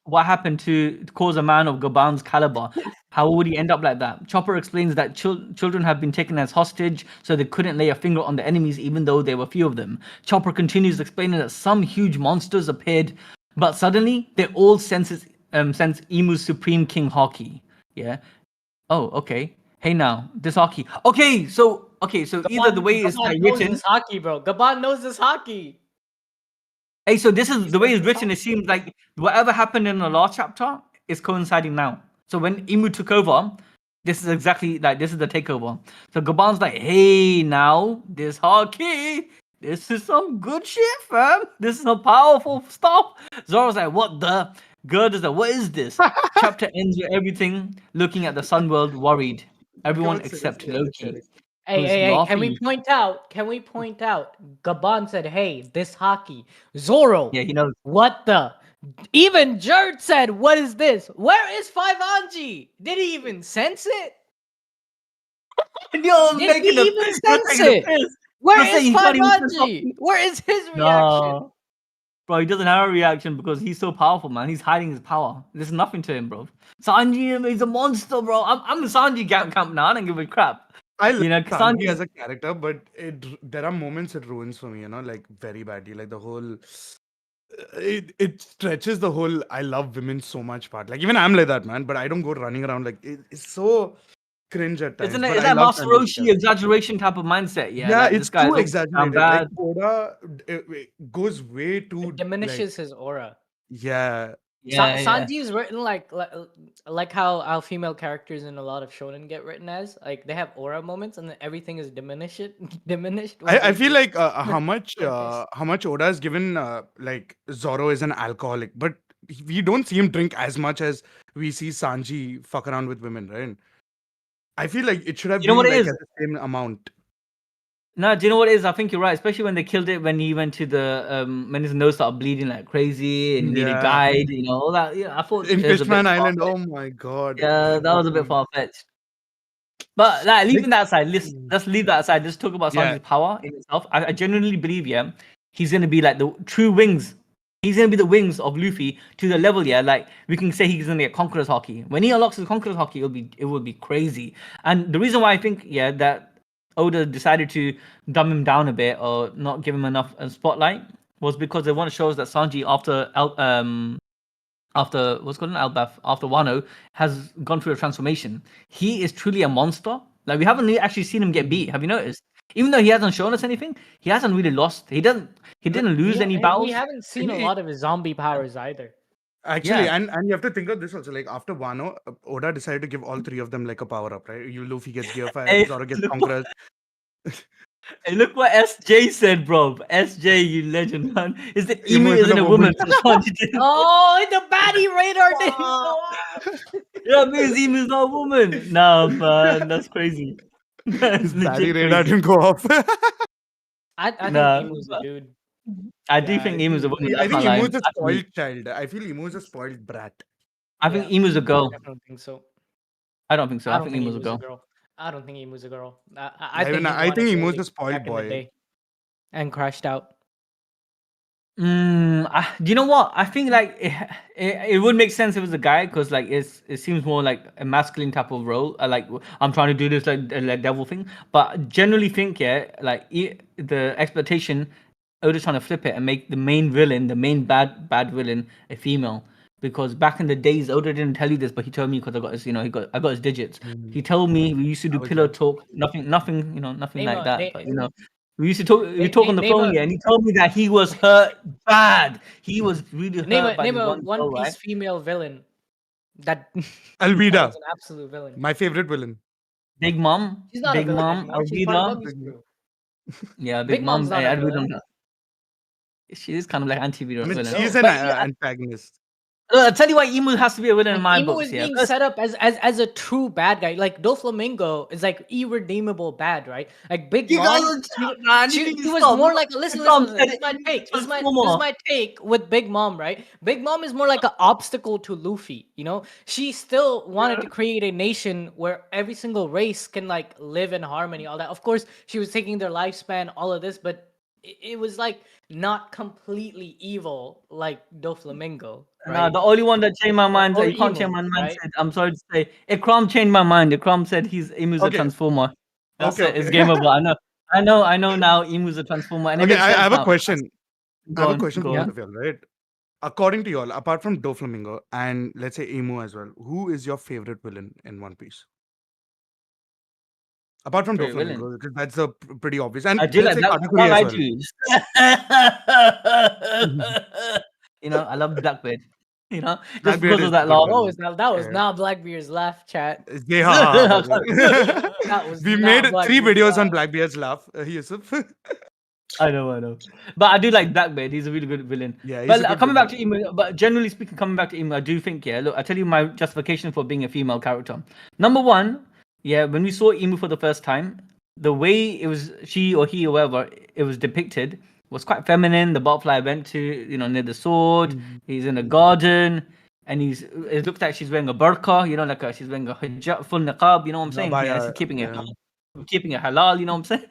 what happened to cause a man of Gaban's caliber. How would he end up like that? Chopper explains that children have been taken as hostage, so they couldn't lay a finger on the enemies, even though there were few of them. Chopper continues explaining that some huge monsters appeared, but suddenly they all sense Imu's Supreme King haki. Yeah. Oh, okay. Hey now, this haki. Okay, so either the way it's written. This haki, bro. Gaban knows this haki. Hey, so this is the way it's written. It seems like whatever happened in the last chapter is coinciding now. So when Imu took over, this is exactly like this is the takeover. So Gaban's like, hey now, this haki. This is some good shit, fam. This is some powerful stuff. Zoro's like, what the? Gerd is like, what is this? Chapter ends with everything looking at the sun world worried. Everyone except Loki. Hey, can we point out? Gaban said, hey, this haki. Zoro. Yeah, he knows. What the? Even Jerd said, what is this? Where is 5 Anji? Did he even sense it? Did he even sense it? Where is 5 Anji? Where is his reaction? No. Bro, he doesn't have a reaction because he's so powerful, man. He's hiding his power. There's nothing to him, bro. Sanji is a monster, bro. I'm in Sanji camp now. I don't give a crap. I like Sanji as a character, but there are moments it ruins for me, like very badly. Like the whole, it stretches the whole I love women so much part. Like even I'm like that, man. But I don't go running around like it's so cringe at times. Isn't it? Is that Master Roshi exaggeration type of mindset? Yeah, it's too exaggerated. Like Oda goes way too. It diminishes his aura. Yeah. Sanji is written like how female characters in a lot of shonen get written as. Like they have aura moments, and then everything is diminished. I feel like how much Oda has given like Zoro is an alcoholic, but we don't see him drink as much as we see Sanji fuck around with women, right? I feel like it should have been at the same amount. No, do you know what it is? I think you're right, especially when they killed it when he went to the when his nose started bleeding like crazy and he needed a guide, all that. Yeah, I thought in Fishman Island. Oh my god. Yeah, that was a bit far fetched. But leaving that aside, let's leave that aside. Let's talk about Sanji's power in itself. I genuinely believe, he's gonna be like the true wings. He's gonna be the wings of Luffy to the level, like we can say he's gonna get Conqueror's haki. When he unlocks his Conqueror's haki, it will be crazy. And the reason why I think that Oda decided to dumb him down a bit or not give him enough spotlight was because they want to show us that Sanji after what's called an Elbaf, after Wano, has gone through a transformation. He is truly a monster. Like we haven't actually seen him get beat. Have you noticed? Even though he hasn't shown us anything, he hasn't really lost. He didn't lose any battles. We haven't seen a lot of his zombie powers either. Actually, and you have to think of this also. Like after Wano, Oda decided to give all 3 of them like a power up, right? Luffy gets Gear 5, Zoro gets Conquerors. Hey, look what SJ said, bro. SJ, you legend, man. Is that Emu isn't a woman? Oh, the baddie radar thing. Yeah, means Emu's not a woman. No, man, that's crazy. That's baddie radar didn't go off. I think Emu's a dude. I do think Emu's a woman. I think Emu's a spoiled child. I feel Emu's a spoiled brat. I think Emu's a girl. I don't think so. I don't think so. I think Emu's a girl. I don't think Emu's a girl. I think Emu's a spoiled boy. And crashed out. Do you know what? I think like it would make sense if it was a guy because like it seems more like a masculine type of role. Like I'm trying to do this like devil thing, but generally think like the expectation. Oda's trying to flip it and make the main villain, the main bad villain, a female. because back in the days, Oda didn't tell you this, but he told me because I got his, I got his digits. He told me we used to do pillow talk, nothing, nothing like that. But we used to talk. We talk on the phone, and he told me that he was hurt bad. He was really hurt by name this a one One girl, Piece right? female villain that Alvida, was an absolute villain. my favorite villain. Big Mom, She's not Big a villain Mom, anymore. She's part of Alvida. Buggy's crew. Yeah, Big Mom's not a villain. She is kind of like anti-villain. I mean, she's an antagonist. I'll tell you why Emu has to be a villain in my Emu books. is being set up as a true bad guy. Like Doflamingo is like irredeemable bad, right? Like Big Mom, she was more like listen. This is my take. This is my take with Big Mom, right? Big Mom is more like an obstacle to Luffy. She still wanted to create a nation where every single race can like live in harmony. All that. Of course, she was taking their lifespan, all of this, but it was like not completely evil like Doflamingo. Right? No, the only one that changed my mind, you can't change my mind. Right? Said, I'm sorry to say, Ikram changed my mind. Ikram said Emu's a transformer. That's it. It's game over. I know now. Emu's a transformer. And I have a question. I have a question for both of y'all, right? According to y'all, apart from Doflamingo and let's say Emu as well, who is your favorite villain in One Piece? Apart from Doflamingo, because that's a pretty obvious. And I do like that. I love Blackbeard. Just because of that laugh. That was not Blackbeard's laugh, chat. Yeah. We made 3 videos on Blackbeard's laugh, Yusuf. I know. But I do like Blackbeard. He's a really good villain. Yeah. But coming back to Emu, but generally speaking, I do think, look, I tell you my justification for being a female character. Number one, when we saw Emu for the first time, the way it was she or he or whatever it was depicted was quite feminine. The butterfly went to, near the sword. He's in a garden, and it looks like she's wearing a burqa, she's wearing a hijab, full niqab. You know what I'm saying? She's keeping it halal. You know what I'm saying?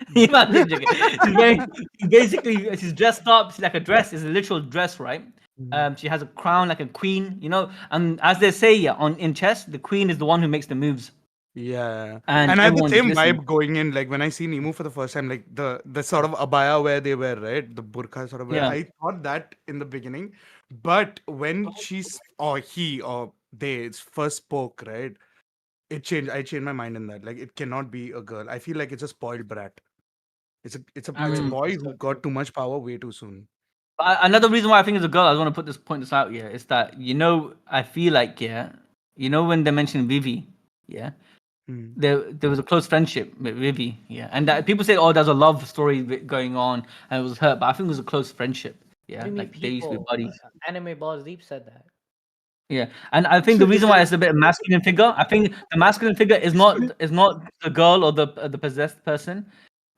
She's dressed up. She's like a dress. It's a literal dress, right? She has a crown like a queen. And as they say, in chess, the queen is the one who makes the moves. Yeah, and I had the same vibe going in. Like when I see Nemo for the first time, like the sort of abaya where they wear, right? The burqa sort of wear. I thought that in the beginning, but when he or they first spoke, right? It changed. I changed my mind in that. Like it cannot be a girl. I feel like it's a spoiled brat. It's a boy who got too much power way too soon. Another reason why I think it's a girl, I just want to point this out. Is that I feel like when they mentioned Vivi, there was a close friendship with Vivi, and that people say, there's a love story going on, and it was hurt, but I think it was a close friendship, like they used to be buddies. Anime Balls Deep said that. Yeah, and I think the reason why it's a bit of masculine figure, I think the masculine figure is not the girl or the possessed person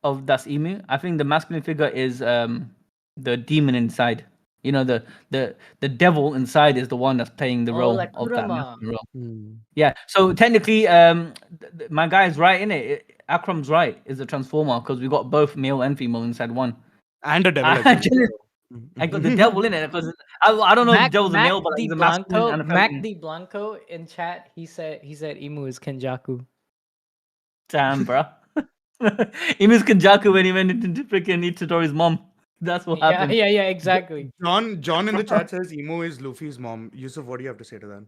of that's Emu. I think the masculine figure is the demon inside. The devil inside is the one that's playing the role of that masculine role. Yeah, so technically, my guy is right, innit? Akram's right. Is a transformer because we got both male and female inside one. And a devil. I got the devil in it because I don't know if the devil's a male, but he's a masculine and a feminine. Mac D Blanco in chat, he said Emu is Kenjaku. Damn, bro. Emu's Kenjaku when he went into freaking Itadori's mom. That's what happened. Yeah, exactly. John in the chat says Emu is Luffy's mom. Yusuf, what do you have to say to that?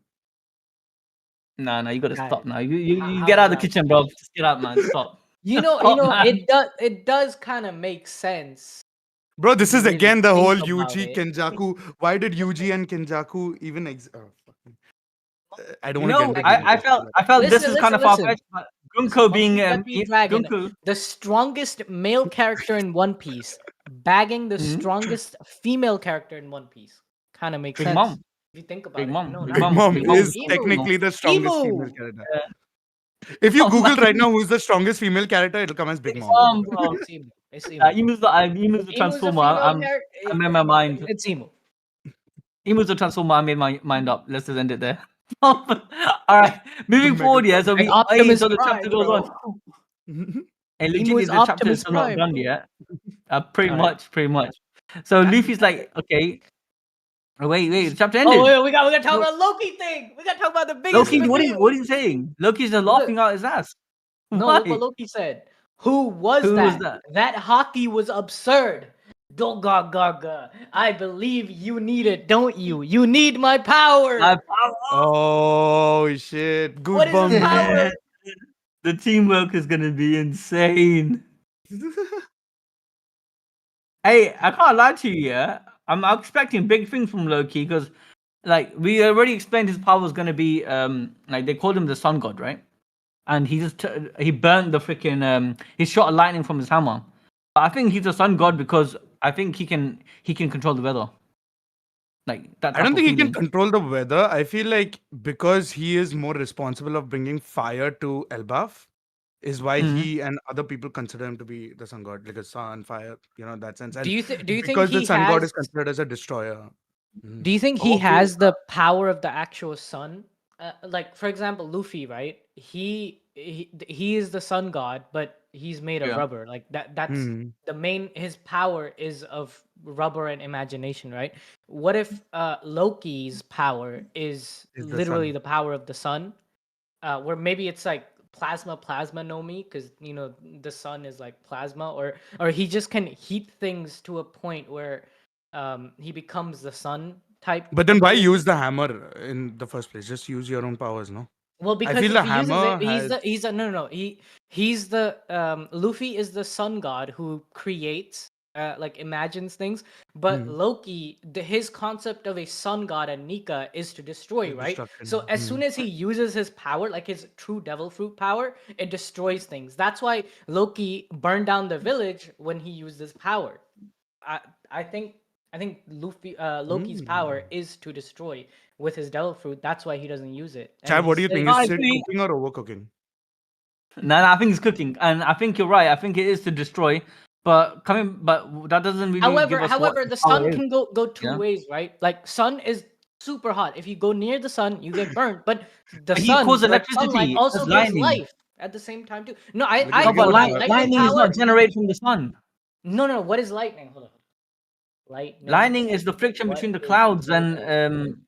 No, you gotta stop now. You get out of the kitchen, bro. Just get out, man. Stop. It does kind of make sense. Bro, this is again the whole Yuji Kenjaku. Why did Yuji and Kenjaku even exist? I don't want to I felt this is kind of far-fetched, but Gunkko being Gunkko, the strongest male character in One Piece, bagging the strongest female character in One Piece. Kind of makes sense. Mom. If you think about Big it. Mom is technically the strongest female character. If you Google right now who's the strongest female character, it'll come as Big Mom. Bro. Emu's the transformer. I'm in my mind. It's Emu. Emu's the transformer. I made my mind up. Let's just end it there. All right, moving forward. So the chapter goes on. And legit, the chapter is still not done yet. Pretty much. So Luffy's like, okay. Wait, the chapter ended. We gotta talk about Loki thing. We gotta talk about the biggest. Loki, what are you saying? Loki's just laughing out his ass. No, look what Loki said. Who was that? That haki was absurd. Dogaga, I believe you need it, don't you? You need my power. Oh shit! What is his Goosebumps. power? The teamwork is gonna be insane. Hey, I can't lie to you. Yeah, I'm expecting big things from Loki because, like, we already explained his power was gonna be like they called him the Sun God, right? And he just he burnt the freaking he shot lightning from his hammer. But I think he's a Sun God because I think he can control the weather. Like that I type don't of think he can feeling. control the weather. I feel like because he is more responsible of bringing fire to Elbaf, is why Mhm. he and other people consider him to be the sun god, like a sun, fire, that sense. Do And you think because the he sun god has? is considered as a destroyer. Do Mhm. you think he Okay. has the power of the actual sun? Like for example, Luffy, right? He is the sun god, but he's made of Yeah. rubber. Like that's Mhm. the main. His power is of rubber and imagination, right? What if Loki's power is Is the literally sun. the power of the sun? Where maybe it's like plasma no mi, because the sun is like plasma, or he just can heat things to a point where he becomes the sun type But then why ability. use the hammer in the first place? Just use your own powers, no? Well, I because feel if the he uses it, hammer has. he's a no, he's the Luffy is the sun god who creates like imagines things, but Mhm. Loki, his concept of a sun god and Nika is to destroy, right? So Destruction. as soon as he uses his power, like his true devil fruit power, it destroys things. That's why Loki burned down the village when he used his power. I I think Loki's power Mm. is to destroy with his devil fruit. That's why he doesn't use it. And Chad, what he do you think? No, says, I Is it agree. cooking or overcooking? No, I think it's cooking, and I think you're right. I think it is to destroy, but that doesn't really give us what however, his the power sun is. can go two Yeah, ways, right? Like sun is super hot. If you go near the sun, you get burnt. But the but he sun, caused like sunlight, electricity. That's also gives lightning. life at the same time too. No, I No, Look but at agree. what. Lightning lightning is power. not generated from the sun. No. What is lightning? Hold on. Lightning. Lightning is the friction What between the is clouds and lightning?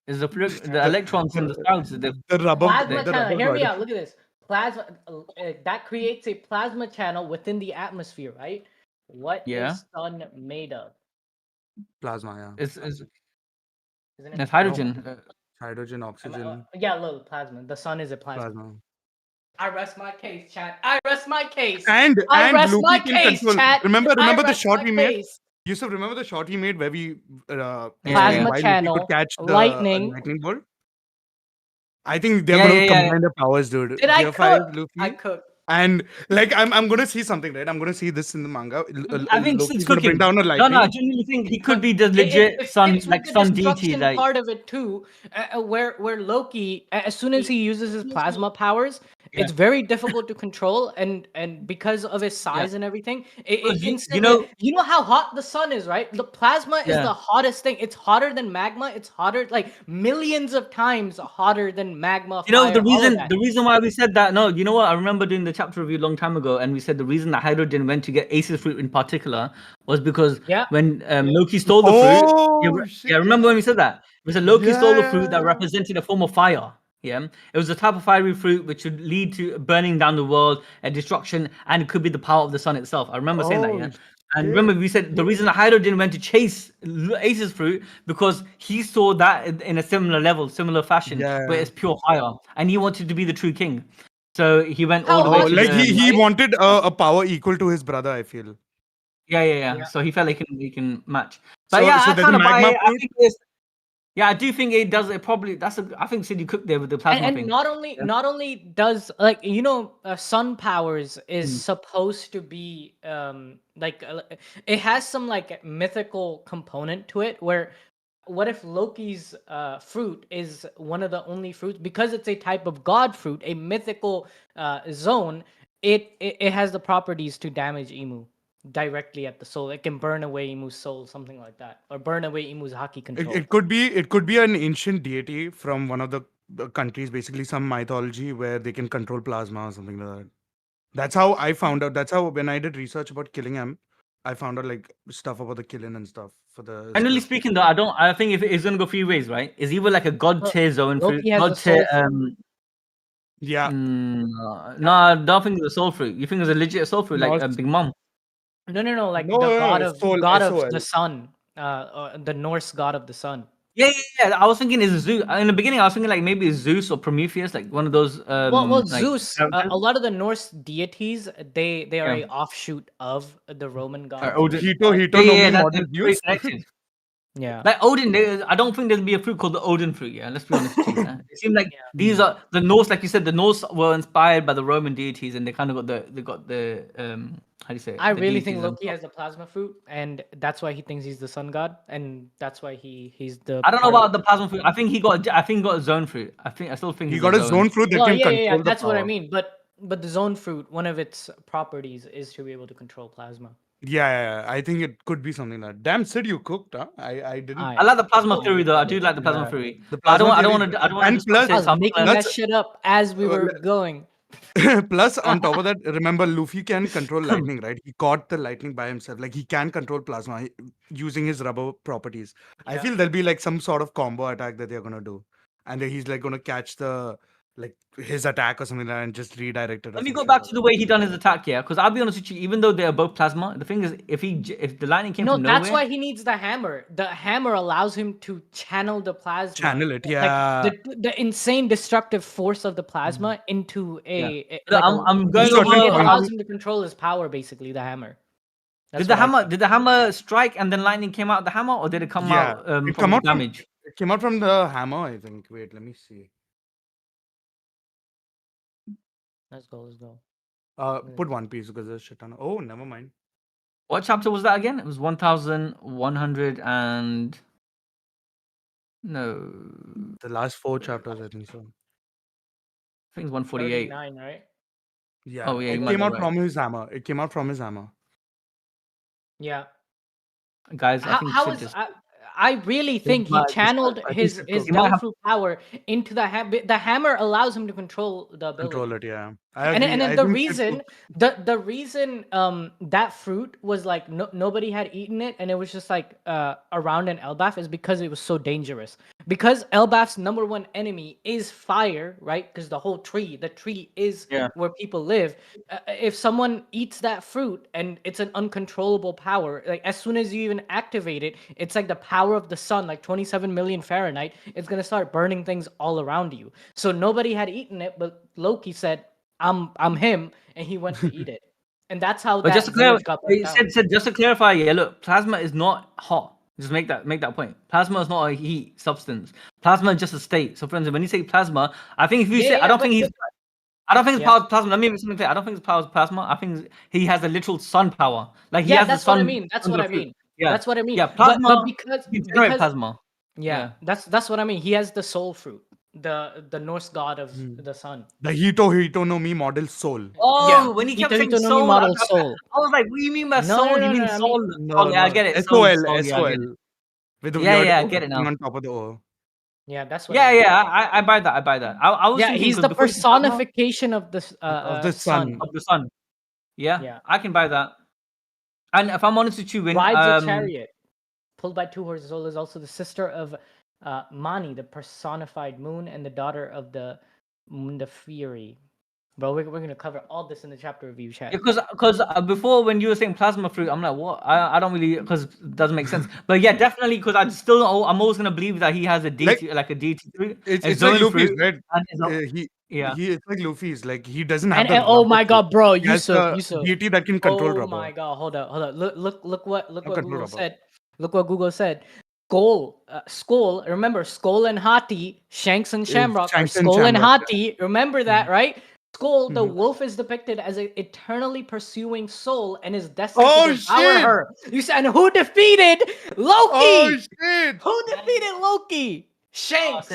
is the the, electrons in the clouds. the rubber Plasma the channel. rubber Hear me god. out. Look at this. Plasma that creates a plasma channel within the atmosphere, right? What Yeah, is sun made of? Plasma, yeah. it's Isn't it it's No. plasma? hydrogen. Hydrogen, oxygen, Yeah, look, plasma. The sun is a plasma. plasma. I rest my case, chat. I rest my case. And I rest my Loki can case, control. chat. I Remember the rest shot my he made? case. Yusuf, remember the shot he made where we Yeah, explained yeah, Plasma why Luffy could channel, catch the lightning. lightning bolt? I think they're yeah, going to yeah, yeah. combine their powers, dude. Did I Gear 5, cook? I Luffy. cooked. And like I'm gonna see something, right? I'm gonna see this in the manga. I think it's Loki's gonna bring cooking. down a No, I lightning. genuinely think he could But be the legit it sun, fits with like the sun deity. destruction Like, part of it too, where Loki, as soon as he uses his plasma powers, yeah, it's very difficult to control, and because of his yeah. size and everything, it Because instantly. You know how hot the sun is, right? The plasma is yeah. the hottest thing. It's hotter than magma. It's hotter, like millions of times hotter than magma, The fire, all of that. reason why we said that. No, you know what? I remember doing the chapter review a long time ago, and we said the reason that hydrogen went to get Ace's fruit in particular was because Yeah. when Loki stole the fruit. Oh shit! Yeah, remember when we said that? It was a Loki stole the fruit that Yeah. represented a form of fire. Yeah, it was a type of fiery fruit which would lead to burning down the world and destruction, and it could be the power of the sun itself. I remember saying that. Yeah. Oh And shit! remember, we said the reason that Hydrogen went to chase Ace's fruit because he saw that in a similar level, similar fashion, where Yeah. it's pure fire, and he wanted to be the true king. So he went all How the way Oh, hot to the like the sun, he right? wanted a power equal to his brother. I feel. yeah. So he felt like he can match. But So yeah, so I there's a kind of buy magma it. I fruit. think it's yeah, I do think it does. It probably I think Cindy cooked there with the plasma And thing. Yeah. not only does like sun powers is supposed to be it has some like mythical component to it, where what if Loki's fruit is one of the only fruits, because it's a type of god fruit, a mythical zone. It has the properties to damage Emu directly at the soul. It can burn away Emu's soul, something like that, or burn away Emu's haki control. It could be an ancient deity from one of the countries, basically some mythology where they can control plasma or something like that. That's how I found out. That's how when I did research about killing him, I found out like stuff about the killing and stuff for the Generally script. speaking, though, I think if it's gonna go three ways, right? It's either like a god Look, tier zone fruit, Loki has the god tier. soul fruit. Yeah. No, I don't think it's a soul fruit. You think it's a legit soul fruit, like No, a Big Mom? No. Like No, the no, god no, of Soul, god of SOL. the sun, the Norse god of the sun. Yeah. I was thinking is Zeus. In the beginning, I was thinking like maybe it's Zeus or Prometheus, like one of those. Well, Like Zeus. A lot of the Norse deities, they are a offshoot of the Roman gods. Odin. Hito no Mi model That's very Zeus. connected. Yeah. Like Odin, I don't think there'll be a fruit called the Odin fruit. Yeah, let's be honest with you. It seems like these are the Norse, like you said, the Norse were inspired by the Roman deities, and they kind of got the how do you say it? I The really think deities Loki on top. has the plasma fruit, and that's why he thinks he's the sun god, and that's why he's the. I don't know part of about the plasma fruit. I think he got a zone fruit. I still think He he's got a a zone fruit that Well, can yeah. control the That's what I power. mean. But the zone fruit, one of its properties is to be able to control plasma. Yeah. I think it could be something like that. Damn, Sid, you cooked, huh? I didn't. I like the plasma theory though. I do like the plasma Yeah. theory. The But I plasma don't theory, want to. I don't want and to just plus- I say was something making like, that shit up as we were going. Plus, on top of that, remember Luffy can control lightning, right? He caught the lightning by himself. Like he can control plasma using his rubber properties. I Yeah. feel there'll be like some sort of combo attack that they're gonna do, and then he's like gonna catch the like his attack or something like that and just redirect it. let me go back to the way he done his attack here, because I'll be honest with you. Even though they are both plasma, the thing is, if the lightning came No, from nowhere, that's why he needs the hammer. The hammer allows him to channel the plasma. Channel it, Like yeah. the insane destructive force of the plasma into I'm going certain it over. allows him to control his power, basically, the hammer. Did the hammer strike and then lightning came out of the hammer, or did it come out it from come out damage? It came out from the hammer, I think. Wait, let me see. Let's go. Put One Piece because there's shit on. Oh, never mind. What chapter was that again? It was 1100 and no, The last 4 chapters, I think so. I think it's 148. 39, right? Yeah. Oh, yeah, you It might came be out right. from his hammer. It came out from his hammer. Yeah. Guys, I think How Sid is just I really think he channeled I think his Sid his could- devil fruit power into the hammer. The hammer allows him to control the ability. Control it, yeah. I And agree. then I the think Sid reason the reason that fruit was like nobody had eaten it and it was just like around in Elbaf is because it was so dangerous. Because Elbaf's number one enemy is fire, right? Because the tree is where people live. If someone eats that fruit and it's an uncontrollable power, like as soon as you even activate it, it's like the power of the sun, like 27 million Fahrenheit. It's gonna start burning things all around you. So nobody had eaten it, but Loki said, I'm him, and he went to eat it, and that's how But that just to village clarify, got burnt down. just to clarify, yeah, look, plasma is not hot. Just make that point. Plasma is not a heat substance. Plasma is just a state. So, friends, when you say plasma, I think if you say, I don't think it's power plasma. Let me make something clear. I don't think it's power plasma. I think he has a literal sun power. Like he has the sun. What I mean. That's what I mean. Yeah, that's what I mean. Yeah, plasma. But you generate plasma. Yeah, that's what I mean. He has the soul fruit, the Norse god of the sun. The Hito no Mi model soul. Oh, when he kept saying Hito no Mi soul, model I soul. was like, what do you mean by No, soul? no, You mean no, I soul? mean- Oh, yeah, I get it. SOL, Soul, yeah, I get SOL. it. With the Yeah, weird I O get it now. on top of the O. Yeah, that's what. I mean. I buy that. I was thinking he's 'cause the before you said plasma- personification of the sun. of the sun. Yeah, Yeah. I can buy that. And if I'm honest with you, when Rides a chariot, pulled by 2 horses. Soul is also the sister of Mani, the personified moon, and the daughter of the moon, the fury. Bro, we're gonna cover all this in the chapter review chat. because before when you were saying plasma fruit, I'm like, what? I don't really, because it doesn't make sense. But yeah, definitely, because I'm always gonna believe that he has a deity, like a deity fruit. It's like Luffy's, right? And It's like Luffy's. Like he doesn't have And the oh rubber my god, fruit. bro, He has Yusuf. the deity that can control rubber. Oh my god, hold up. Look what control Google rubber. said. Look what Google said. Skull. Remember, Skull and Hati, Shanks and Shamrock, Shanks are and Skull and Shamrock, Hati. Remember that, right? Skull, the wolf, is depicted as an eternally pursuing soul and is destined to devour shit! her. You said, and who defeated Loki? Oh shit! Who defeated Loki? Shanks.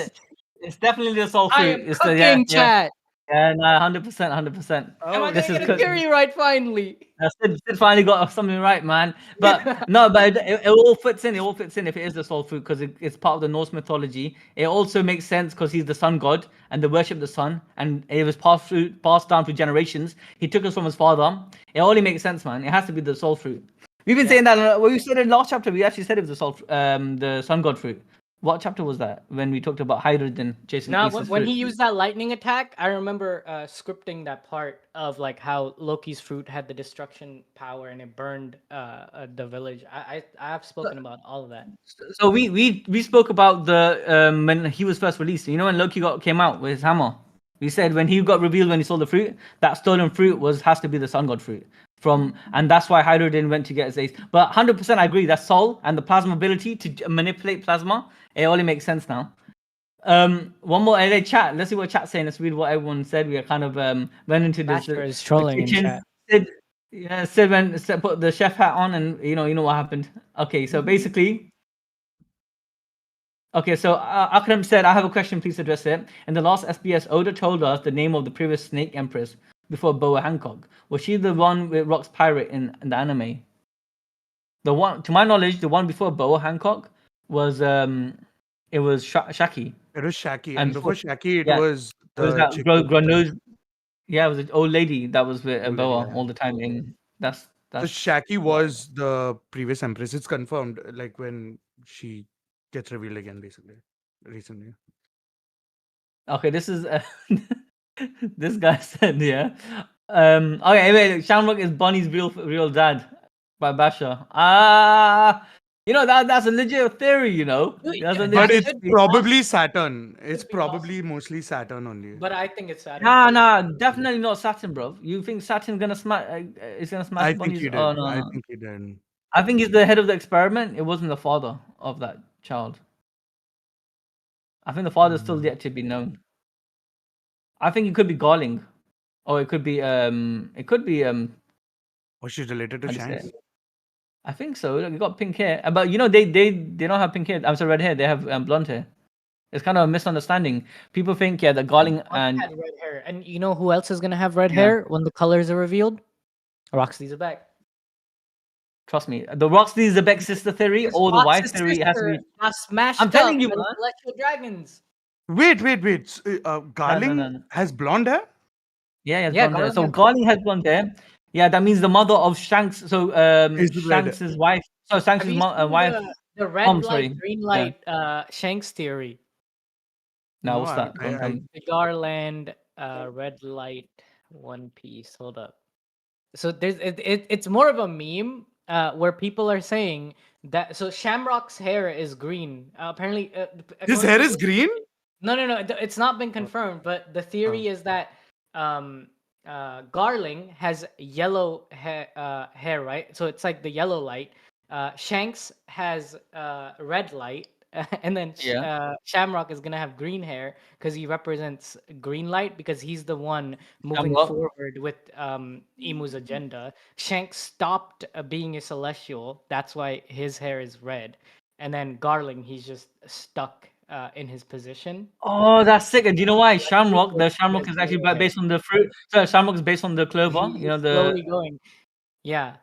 it's definitely the soul fruit. I am It's cooking, chat. Yeah, no, 100%. Am I This gonna is get a theory right finally? Sid finally got something right, man. But no, but it all fits in. It all fits in if it is the soul fruit, because it's part of the Norse mythology. It also makes sense because he's the sun god and they worship the sun, and it was passed down through generations. He took us from his father. It only makes sense, man. It has to be the soul fruit. We've been saying that. Well, we said in last chapter. We actually said it was the sun god fruit. What chapter was that? When we talked about hydrogen chasing Now, Ace's when fruit. he used that lightning attack, I remember scripting that part of like how Loki's fruit had the destruction power and it burned the village. I have spoken about all of that. So we spoke about the when he was first released. You know when Loki came out with his hammer. We said when he got revealed when he saw the fruit, that stolen fruit has to be the sun god fruit. And that's why Hydrogen went to get his ace. But 100% I agree. That's Sol and the plasma ability to manipulate plasma. It only makes sense now. One more chat. Let's see what chat's saying. Let's read what everyone said. We are kind of went into this. Is trolling in chat. Sid put the chef hat on, and you know what happened. Okay, so basically. Okay, so Akram said, I have a question, please address it. In the last SBS, Oda told us the name of the previous Snake Empress before Boa Hancock. Was she the one with Rock's pirate in the anime? The one, to my knowledge, the one before Boa Hancock was it was Shaki. It was Shaki, and before Shaki, was that nose. Yeah, it was an old lady that was with Boa all the time. That's so Shaki was the previous Empress. It's confirmed, like when she gets revealed again, basically, recently. Okay, this is this guy said, yeah. Okay, wait, Shamrock is Bonnie's real dad by Basha. You know that's a legit theory, you know. But it's probably Saturn. It's probably mostly Saturn only. But I think it's Saturn. Nah, definitely not Saturn, bro. You think Saturn's gonna smash? Is gonna smash I Bonnie's? Think he did. Oh no, I think he did. I think he's the head of the experiment. It wasn't the father of that child. I think the father's still yet to be known. I think it could be Garling, or it could be Was she related to Shanks? I think so. Look, you got pink hair, but you know they don't have pink hair. I'm sorry, red hair. They have blonde hair. It's kind of a misunderstanding. People think that Garling and had red hair, and you know who else is gonna have red hair when the colors are revealed? Roxy Zebek. Trust me, the Roxy Zebek sister theory or the wife theory has to be smashed. I'm telling you, man. Celestial dragons. Wait. Garling has blonde hair? Yeah, blonde hair. So Garling has blonde hair. Yeah, that means the mother of Shanks. So Shanks' wife. So Shanks' wife. The red light, green light, Shanks theory. No, what's that? The Garland, red light, One Piece. Hold up. So there's it's more of a meme where people are saying that. So Shamrock's hair is green. Apparently, his hair is green. No. It's not been confirmed, but the theory is that Garling has yellow hair, right? So it's like the yellow light. Shanks has red light, and then Shamrock is gonna have green hair because he represents green light because he's the one moving forward with Imu's agenda. Shanks stopped being a celestial. That's why his hair is red, and then Garling, he's just stuck in his position. Oh, that's sick. And do you know why? The Shamrock is actually based on the fruit. So Shamrock is based on the clover. You know, the slowly going. Yeah.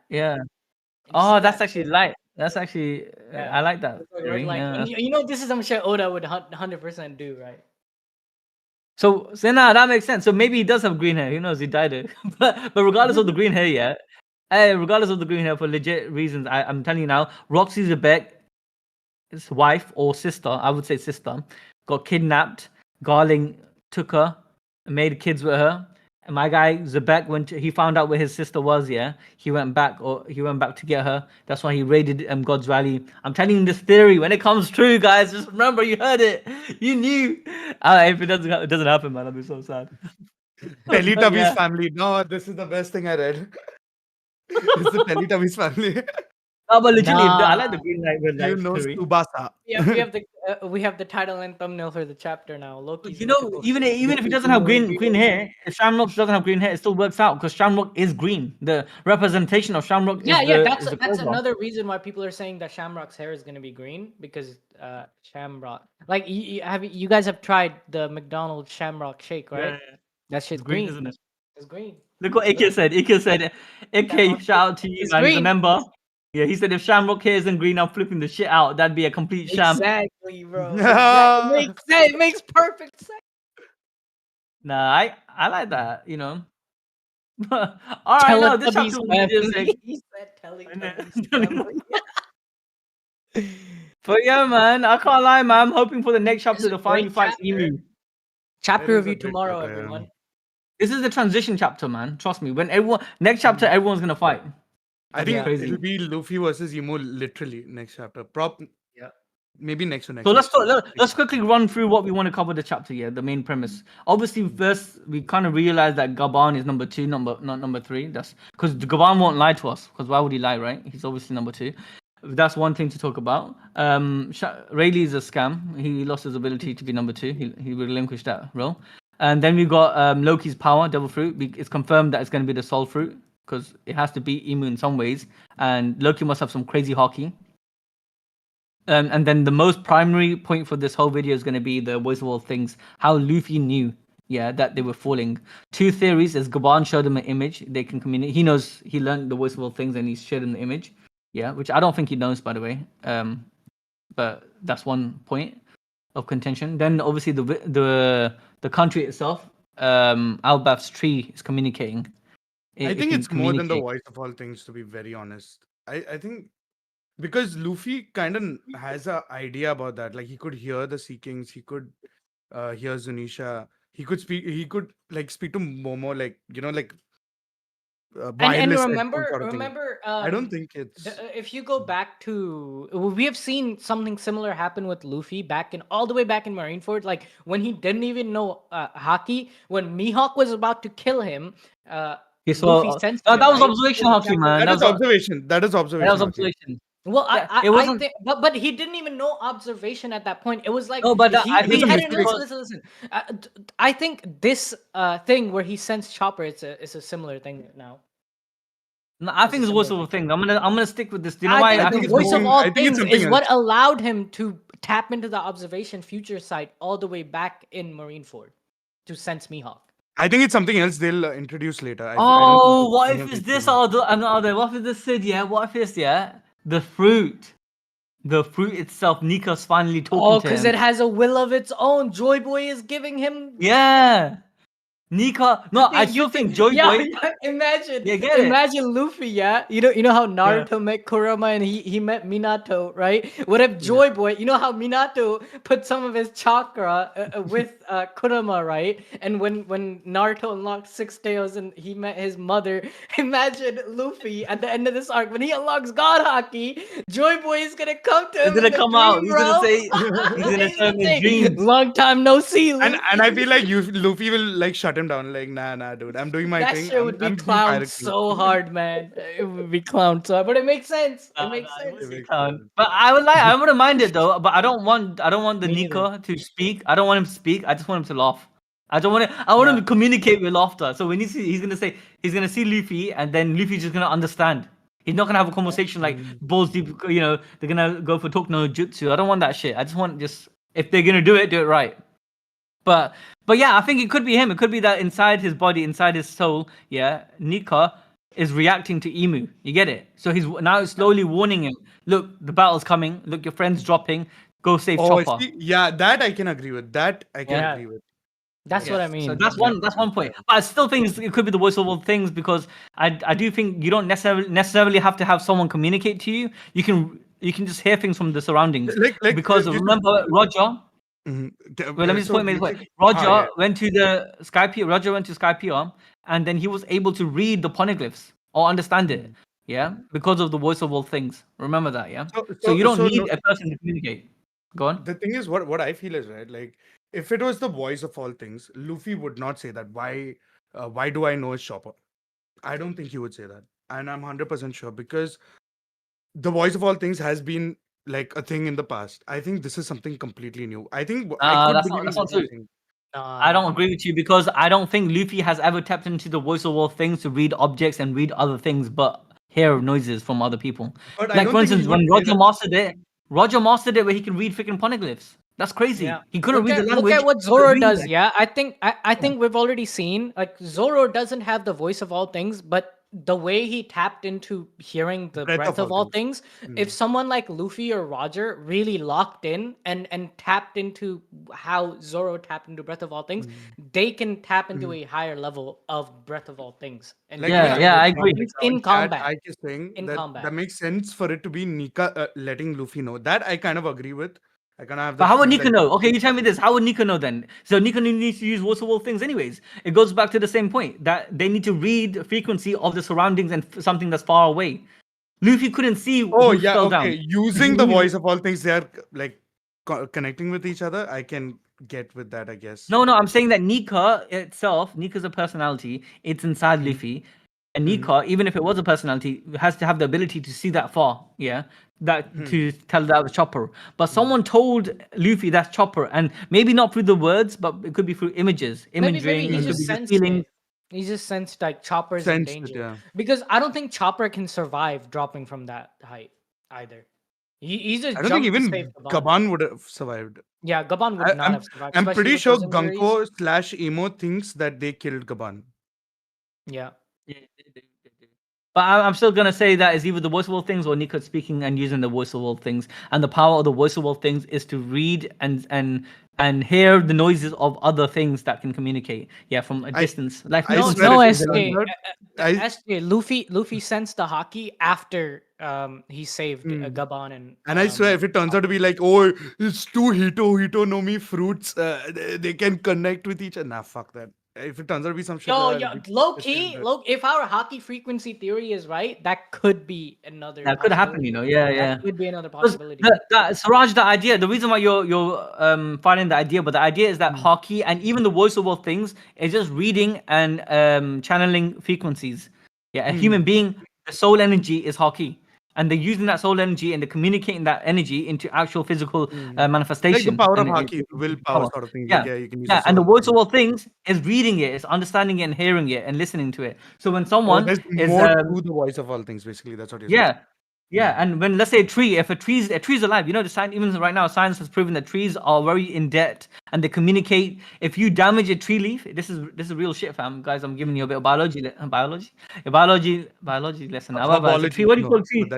Oh, that's actually light. That's actually I like that theory. You know, this is I'm sure Oda would 100% do, right? So now that makes sense. So maybe he does have green hair. Who knows? He dyed it. but regardless of the green hair, regardless of the green hair for legit reasons, I'm telling you now, Roxy Zebek, his wife or sister, I would say sister, got kidnapped. Garling took her, made kids with her. And my guy Zebek, he found out where his sister was, he went back to get her. That's why he raided God's Rally. I'm telling you this theory. When it comes true, guys, just remember you heard it. You knew. If it doesn't happen, man, I'll be so sad. Teletubbies family. No, this is the best thing I read. It's the Teletubbies family. No, but literally, I like the green light. You know, Tsubasa. Yeah, we have the title and thumbnail for the chapter now. Loki. You know, even if he doesn't have green hair, if Shamrock doesn't have green hair, it still works out because Shamrock is green. The representation of Shamrock. That's another reason why people are saying that Shamrock's hair is going to be green because Shamrock. Like you guys have tried the McDonald's Shamrock shake, right? Yeah. That shit's green, isn't it? It's green. Look what Ike said. Ike, shout out to you, man. Remember. Yeah, he said if Shamrock hair isn't green, I'm flipping the shit out. That'd be a complete sham. Exactly, bro. It makes perfect sense. Nah, I like that, you know. All right, no, this chapter was He said Teletubbies. But yeah, man, I can't lie, man. I'm hoping for the next chapter to finally fight Emu. Chapter review tomorrow, everyone. This is the transition chapter, man. Trust me. When next chapter, everyone's gonna fight. I think crazy. it'll be Luffy versus Emu literally next chapter. Maybe next to next. So let's quickly run through what we want to cover the chapter here, the main premise. Obviously, first we kind of realize that Gaban is number 2, not number 3. That's because Gaban won't lie to us. Because why would he lie, right? He's obviously number 2. That's one thing to talk about. Rayleigh is a scam. He lost his ability to be number 2. He relinquished that role. And then we got Loki's power, Devil Fruit. It's confirmed that it's going to be the Soul Fruit because it has to beat Emu in some ways. And Loki must have some crazy haki. And then the most primary point for this whole video is going to be the voice of all things. How Luffy knew, that they were falling. 2 theories. As Gaban showed him an image, they can communicate. He knows, he learned the voice of all things, and he's showed him the image. Which I don't think he knows, by the way. But that's one point of contention. Then obviously the country itself, Elbaf's tree is communicating. I think it's more than the voice of all things, to be very honest. I think because Luffy kind of has an idea about that. Like he could hear the Sea Kings, he could hear Zunisha, he could speak to Momo, and remember I don't think it's if you go back to, we have seen something similar happen with Luffy all the way back in Marineford, like when he didn't even know haki, when Mihawk was about to kill him. He saw Luffy sensed that was right? observation haki, man. That is observation. That is observation. Well, I think, but he didn't even know observation at that point. It was like I think listen. I think this thing where he sensed Chopper, it's a similar thing now. No, I think it's voice of all things. I'm gonna stick with this. Do you know why? I think voice of all things is what allowed him to tap into the observation future site all the way back in Marineford to sense Mihawk. I think it's something else they'll introduce later. What if it's this or another? What if it's this? What if it's the fruit? The fruit itself, Nika's finally talking to him. Oh, because it has a will of its own. Joy Boy is giving him... Yeah. Nika... No, I still think Joy Boy... Imagine Luffy, You know how Naruto met Kurama and he met Minato, right? What if Joy Boy... You know how Minato put some of his chakra with Kurama, right? And when Naruto unlocked 6 tails and he met his mother, imagine Luffy at the end of this arc, when he unlocks God Haki, Joy Boy is gonna come to him. He's gonna come out. He's gonna say... He's gonna tell him his dreams. Long time no see, Luffy. And I feel like Luffy will shut him down, like nah dude, I'm doing my thing. That shit would be clowned so hard, man. It would be clowned so hard, but it makes sense. It makes sense. But I wouldn't mind it though. But I don't want the Nika to speak. I don't want him to speak. I just want him to laugh. I want him to communicate with laughter. So when he's gonna see Luffy, and then Luffy's just gonna understand. He's not gonna have a conversation like balls deep. They're gonna go for talk no jutsu. I don't want that shit. I just want if they're gonna do it right. But yeah, I think it could be him. It could be that inside his body, inside his soul, Nika is reacting to Emu. You get it? So he's now slowly warning him. Look, the battle's coming. Look, your friend's dropping. Go save Chopper. That I can agree with. Agree with. That's what I mean. So that's one point. But I still think it could be the voice of all things, because I do think you don't necessarily have to have someone communicate to you. You can just hear things from the surroundings. Because remember Roger. Mm-hmm. Well, let me just point. Roger went to the Skype. Roger went to Skype, and then he was able to read the poneglyphs or understand it. Yeah, because of the voice of all things. Remember that. Yeah. So you don't need a person to communicate. Go on. The thing is, what I feel is right. Like, if it was the voice of all things, Luffy would not say that. Why do I know it's Chopper? I don't think he would say that, and I'm 100% sure, because the voice of all things has been like a thing in the past. I think this is something completely new. I think that's not true. I don't agree with you, because I don't think Luffy has ever tapped into the voice of all things to read objects and read other things, but hear noises from other people. But like, for instance, when Roger mastered it where he can read freaking poneglyphs. That's crazy. Yeah. He couldn't read the language. Look at what Zoro does. I think we've already seen, like, Zoro doesn't have the voice of all things, but the way he tapped into hearing the breath of all things, if someone like Luffy or Roger really locked in and tapped into how Zoro tapped into breath of all things, they can tap into a higher level of breath of all things. And Like I agree. in combat. I is saying In that combat. that makes sense for it to be Nika letting Luffy know. That I kind of agree with. I kind of have But that how would feel Nika that know? Okay, you tell me this. How would Nika know then? So Nika needs to use voice of all things anyways. It goes back to the same point that they need to read frequency of the surroundings and something that's far away. Luffy couldn't see Oh who yeah, fell okay. down. Using the voice of all things, they are like connecting with each other. I can get with that, I guess. No, I'm saying that Nika itself, Nika's a personality. It's inside Luffy. And Nika, even if it was a personality, has to have the ability to see that far, to tell that was Chopper. But someone told Luffy that's Chopper, and maybe not through the words, but it could be through images, Maybe imaging, he it could just be just sensed feelings. it. He just sensed like Chopper's in Sensed it, danger. yeah. Because I don't think Chopper can survive dropping from that height either. He just I don't think jumped to even save Gaban. Gaban would have survived. Yeah, Gaban would not have survived. I'm especially pretty with sure those injuries. Gunkko / Emo thinks that they killed Gaban. Yeah. But I'm still gonna say that is either the voice of all things or Nika speaking and using the voice of all things. And the power of the voice of all things is to read and hear the noises of other things that can communicate. Yeah, from a distance. Like I no, swear no, if it SJ. turns out- SJ. Luffy sensed the haki after he saved Gaban and I swear if it turns out to be like, oh, it's two Hito no Mi fruits, they can connect with each other. Nah, fuck that. If it turns out to be some shit, Yo, I'll be low pissed key, with that. if our haki frequency theory is right, that could be another. that could happen, Yeah. That could be another Because possibility. Siraj, the idea, the reason why you're finding the idea, but the idea is that haki and even the voice of all things is just reading and channeling frequencies. Yeah, a human being, the soul energy is haki. And they're using that soul energy and they're communicating that energy into actual physical manifestation. Like the power of And haki, willpower sort of thing. Like, yeah, you can use yeah, the and the soul. voice of all things is reading it, is understanding it and hearing it and listening to it. So when Oh, someone there's is more to the voice of all things, basically. That's what you're saying. yeah, and when let's say if a tree's alive, the science, even right now, science has proven that trees are very in debt and they communicate. If you damage a tree leaf, this is real shit, fam. Guys, I'm giving you a bit of biology lesson. However, a tree, what do you call a tree?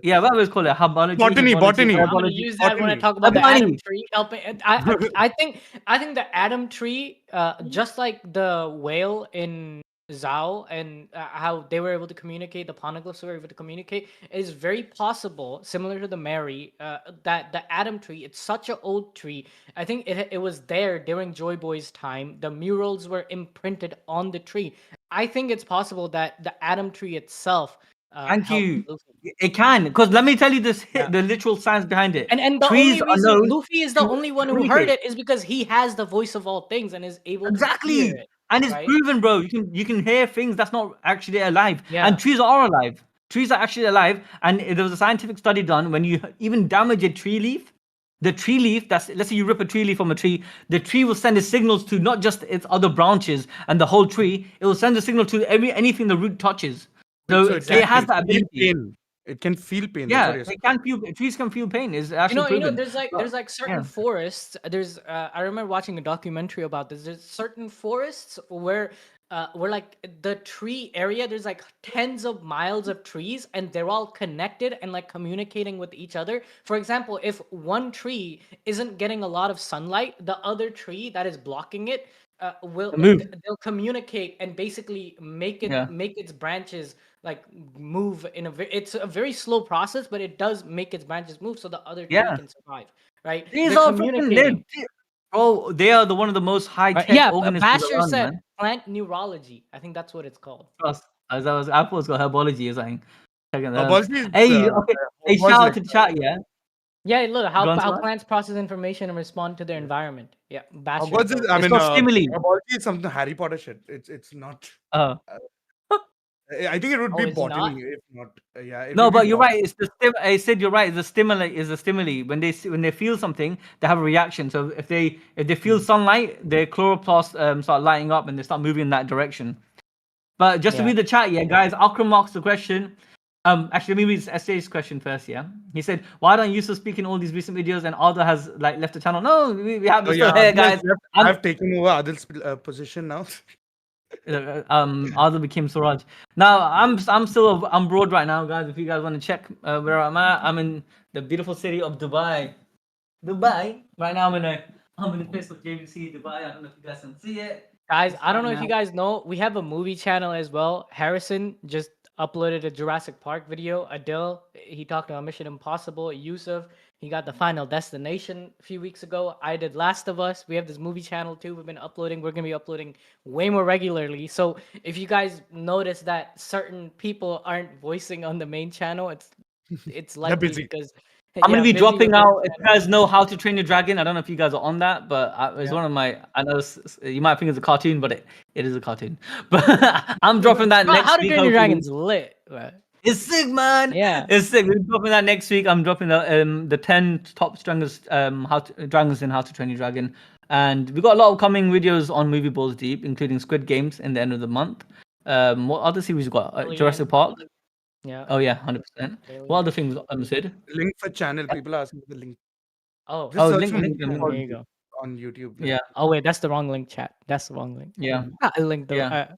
Yeah, what was called it? Botany. I'm gonna use that when I talk about the Adam tree helping. I think the Adam tree, just like the whale in Zhao and how they were able to communicate, the poneglyphs were able to communicate, is very possible, similar to the Mary, that the Adam tree, it's such an old tree. I think it was there during Joy Boy's time. The murals were imprinted on the tree. I think it's possible that the Adam tree itself. Thank you. It can, because let me tell you this, the literal science behind it. And the trees only reason known Luffy is the only one who heard it is because he has the voice of all things and is able to hear it. And it's proven, bro. You can hear things that's not actually alive. And trees are alive. Trees are actually alive. And there was a scientific study done when you even damage a tree leaf. The tree leaf, let's say you rip a tree leaf from a tree, the tree will send its signals to not just its other branches and the whole tree. It will send a signal to anything the root touches. So it has that ability. It can feel pain. Yeah, it can feel. Trees can feel pain. Is actually proven. There's like certain forests. There's I remember watching a documentary about this. There's certain forests where like the tree area, there's like tens of miles of trees and they're all connected and like communicating with each other. For example, if one tree isn't getting a lot of sunlight, the other tree that is blocking it they'll communicate and basically make its branches like move it's a very slow process, but it does make its branches move so the other tree can survive, right? These are communicating. Oh, they are one of the most high-tech organisms Basher around, said man. Plant neurology. I think that's what it's called. As I was Apple's got herbology or something. Herbology hey, shout out to chat, yeah. Yeah, look how plants process information and respond to their environment. Yeah, Basher. Stimuli. Herbology is something Harry Potter shit. It's not. I think it would be botany if not. No, but you're right. It's I said you're right. The stimuli. When they feel something, they have a reaction. So if they feel sunlight, their chloroplast start lighting up and they start moving in that direction. But just to read the chat, guys. Akram asks the question. Actually, let me read SJ's question first. Yeah, he said, "Why don't you speak in all these recent videos?" And Adil has left the channel. No, we have still here, guys. I've taken over Adil's position now. Arthur became Siraj. Now I'm broad right now, guys. If you guys want to check where I'm at, I'm in the beautiful city of Dubai. Right now I'm in a place called JVC Dubai. I don't know if you guys can see it. Guys, I don't know if you guys know, we have a movie channel as well. Harrison just uploaded a Jurassic Park video. Adil, he talked about Mission Impossible. Yusuf, he got the Final Destination a few weeks ago. I did Last of Us. We have this movie channel too. We've been uploading. We're gonna be uploading way more regularly. So if you guys notice that certain people aren't voicing on the main channel, it's likely because I'm gonna be dropping out. If you guys know How to Train Your Dragon, I don't know if you guys are on that, but it's one of my. I know you might think it's a cartoon, but it is a cartoon. But I'm dropping that next week. How to Train Your Dragon's lit. Right? It's sick, man. Yeah, it's sick. We're dropping that next week. I'm dropping the 10 top strongest dragons in How to Train Your Dragon, and we got a lot of coming videos on Movie Balls Deep, including Squid Games in the end of the month. What other series we got? Jurassic Park. Yeah. Oh yeah, 100%. What other things, Sid? Link for channel. People are asking for the link. Oh, link. There you go. On YouTube. Yeah. Oh wait, that's the wrong link, chat. That's the wrong link. Yeah. I linked the. Yeah.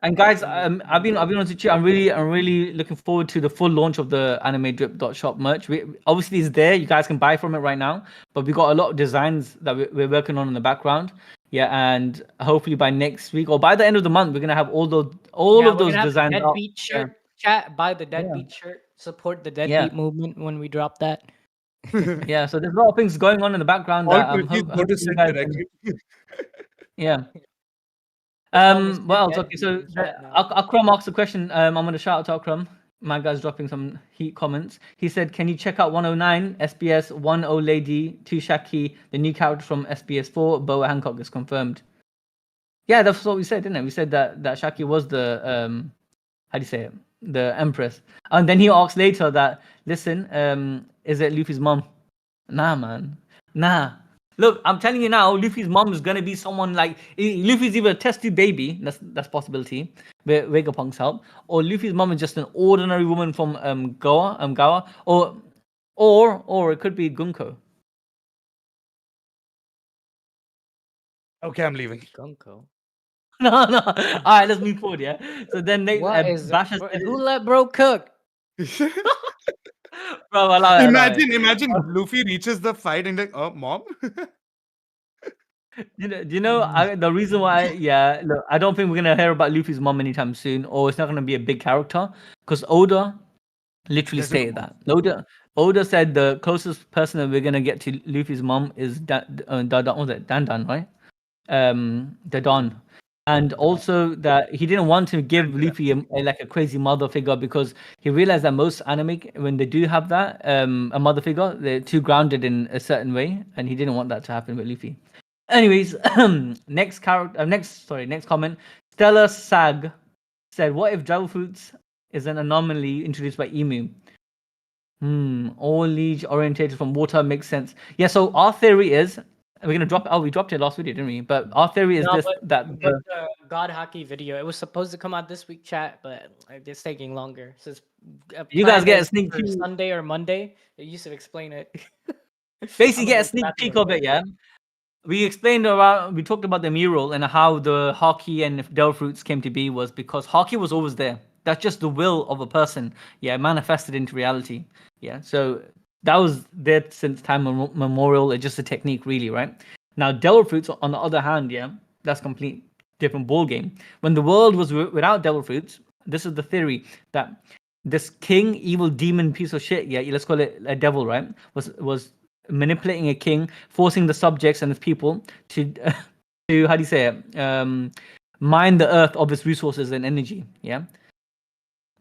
And guys, I've been honest with you. I'm really looking forward to the full launch of the animedrip.shop merch. Obviously it's there. You guys can buy from it right now. But we got a lot of designs that we're working on in the background. Yeah, and hopefully by next week or by the end of the month, we're gonna have all of those designs. Deadbeat shirt. Chat, buy the Deadbeat shirt. Support the Deadbeat movement when we drop that. Yeah, so there's a lot of things going on in the background. Yeah. What else? Okay, so Akram asked a question. I'm gonna shout out to Akram. My guy's dropping some heat comments. He said, "Can you check out 109 SBS 10 Lady 2 Shaki, the new character from SBS 4? Boa Hancock is confirmed." Yeah, that's what we said, didn't it? We said that Shaki was the how do you say it? The Empress. And then he asks later that, listen, is it Luffy's mom? Nah, man. Nah. Look, I'm telling you now, Luffy's mom is gonna be someone like Luffy's either a test tube baby, that's possibility, with Vegapunk's help, or Luffy's mom is just an ordinary woman from Gawa, or it could be Gunkko. Okay, I'm leaving. Gunkko. No. All right, let's move forward. Yeah. So then who let bro cook? Bro, imagine Luffy reaches the fight and like, oh, mom. Do you know the reason why? Yeah, look, I don't think we're gonna hear about Luffy's mom anytime soon, or it's not gonna be a big character, because Oda literally stated that. Oda said the closest person that we're gonna get to Luffy's mom is Dan, right? The Don. And also that he didn't want to give Luffy a crazy mother figure, because he realized that most anime, when they do have that, a mother figure, they're too grounded in a certain way, and he didn't want that to happen with Luffy. Anyways, next comment. Stella Sag said, "What if Devil Fruits is an anomaly introduced by IMU? All liege orientated from water makes sense." Yeah, so our theory is, we're gonna drop. Oh, we dropped it last video, didn't we? But our theory is the God Haki video. It was supposed to come out this week, chat, but it's taking longer. So you guys get a sneak peek Sunday or Monday. You used to explain it. Basically, get a sneak peek of it. Yeah, we talked about the mural and how the haki and Devil Fruits came to be was because haki was always there. That's just the will of a person. Yeah, manifested into reality. Yeah, so that was there since time memorial. It's just a technique, really, right? Now, Devil Fruits, on the other hand, yeah, that's complete different ball game. When the world was without Devil Fruits, this is the theory that this king, evil demon piece of shit, yeah, let's call it a devil, right? Was manipulating a king, forcing the subjects and his people to how do you say it? Mine the earth of its resources and energy. Yeah,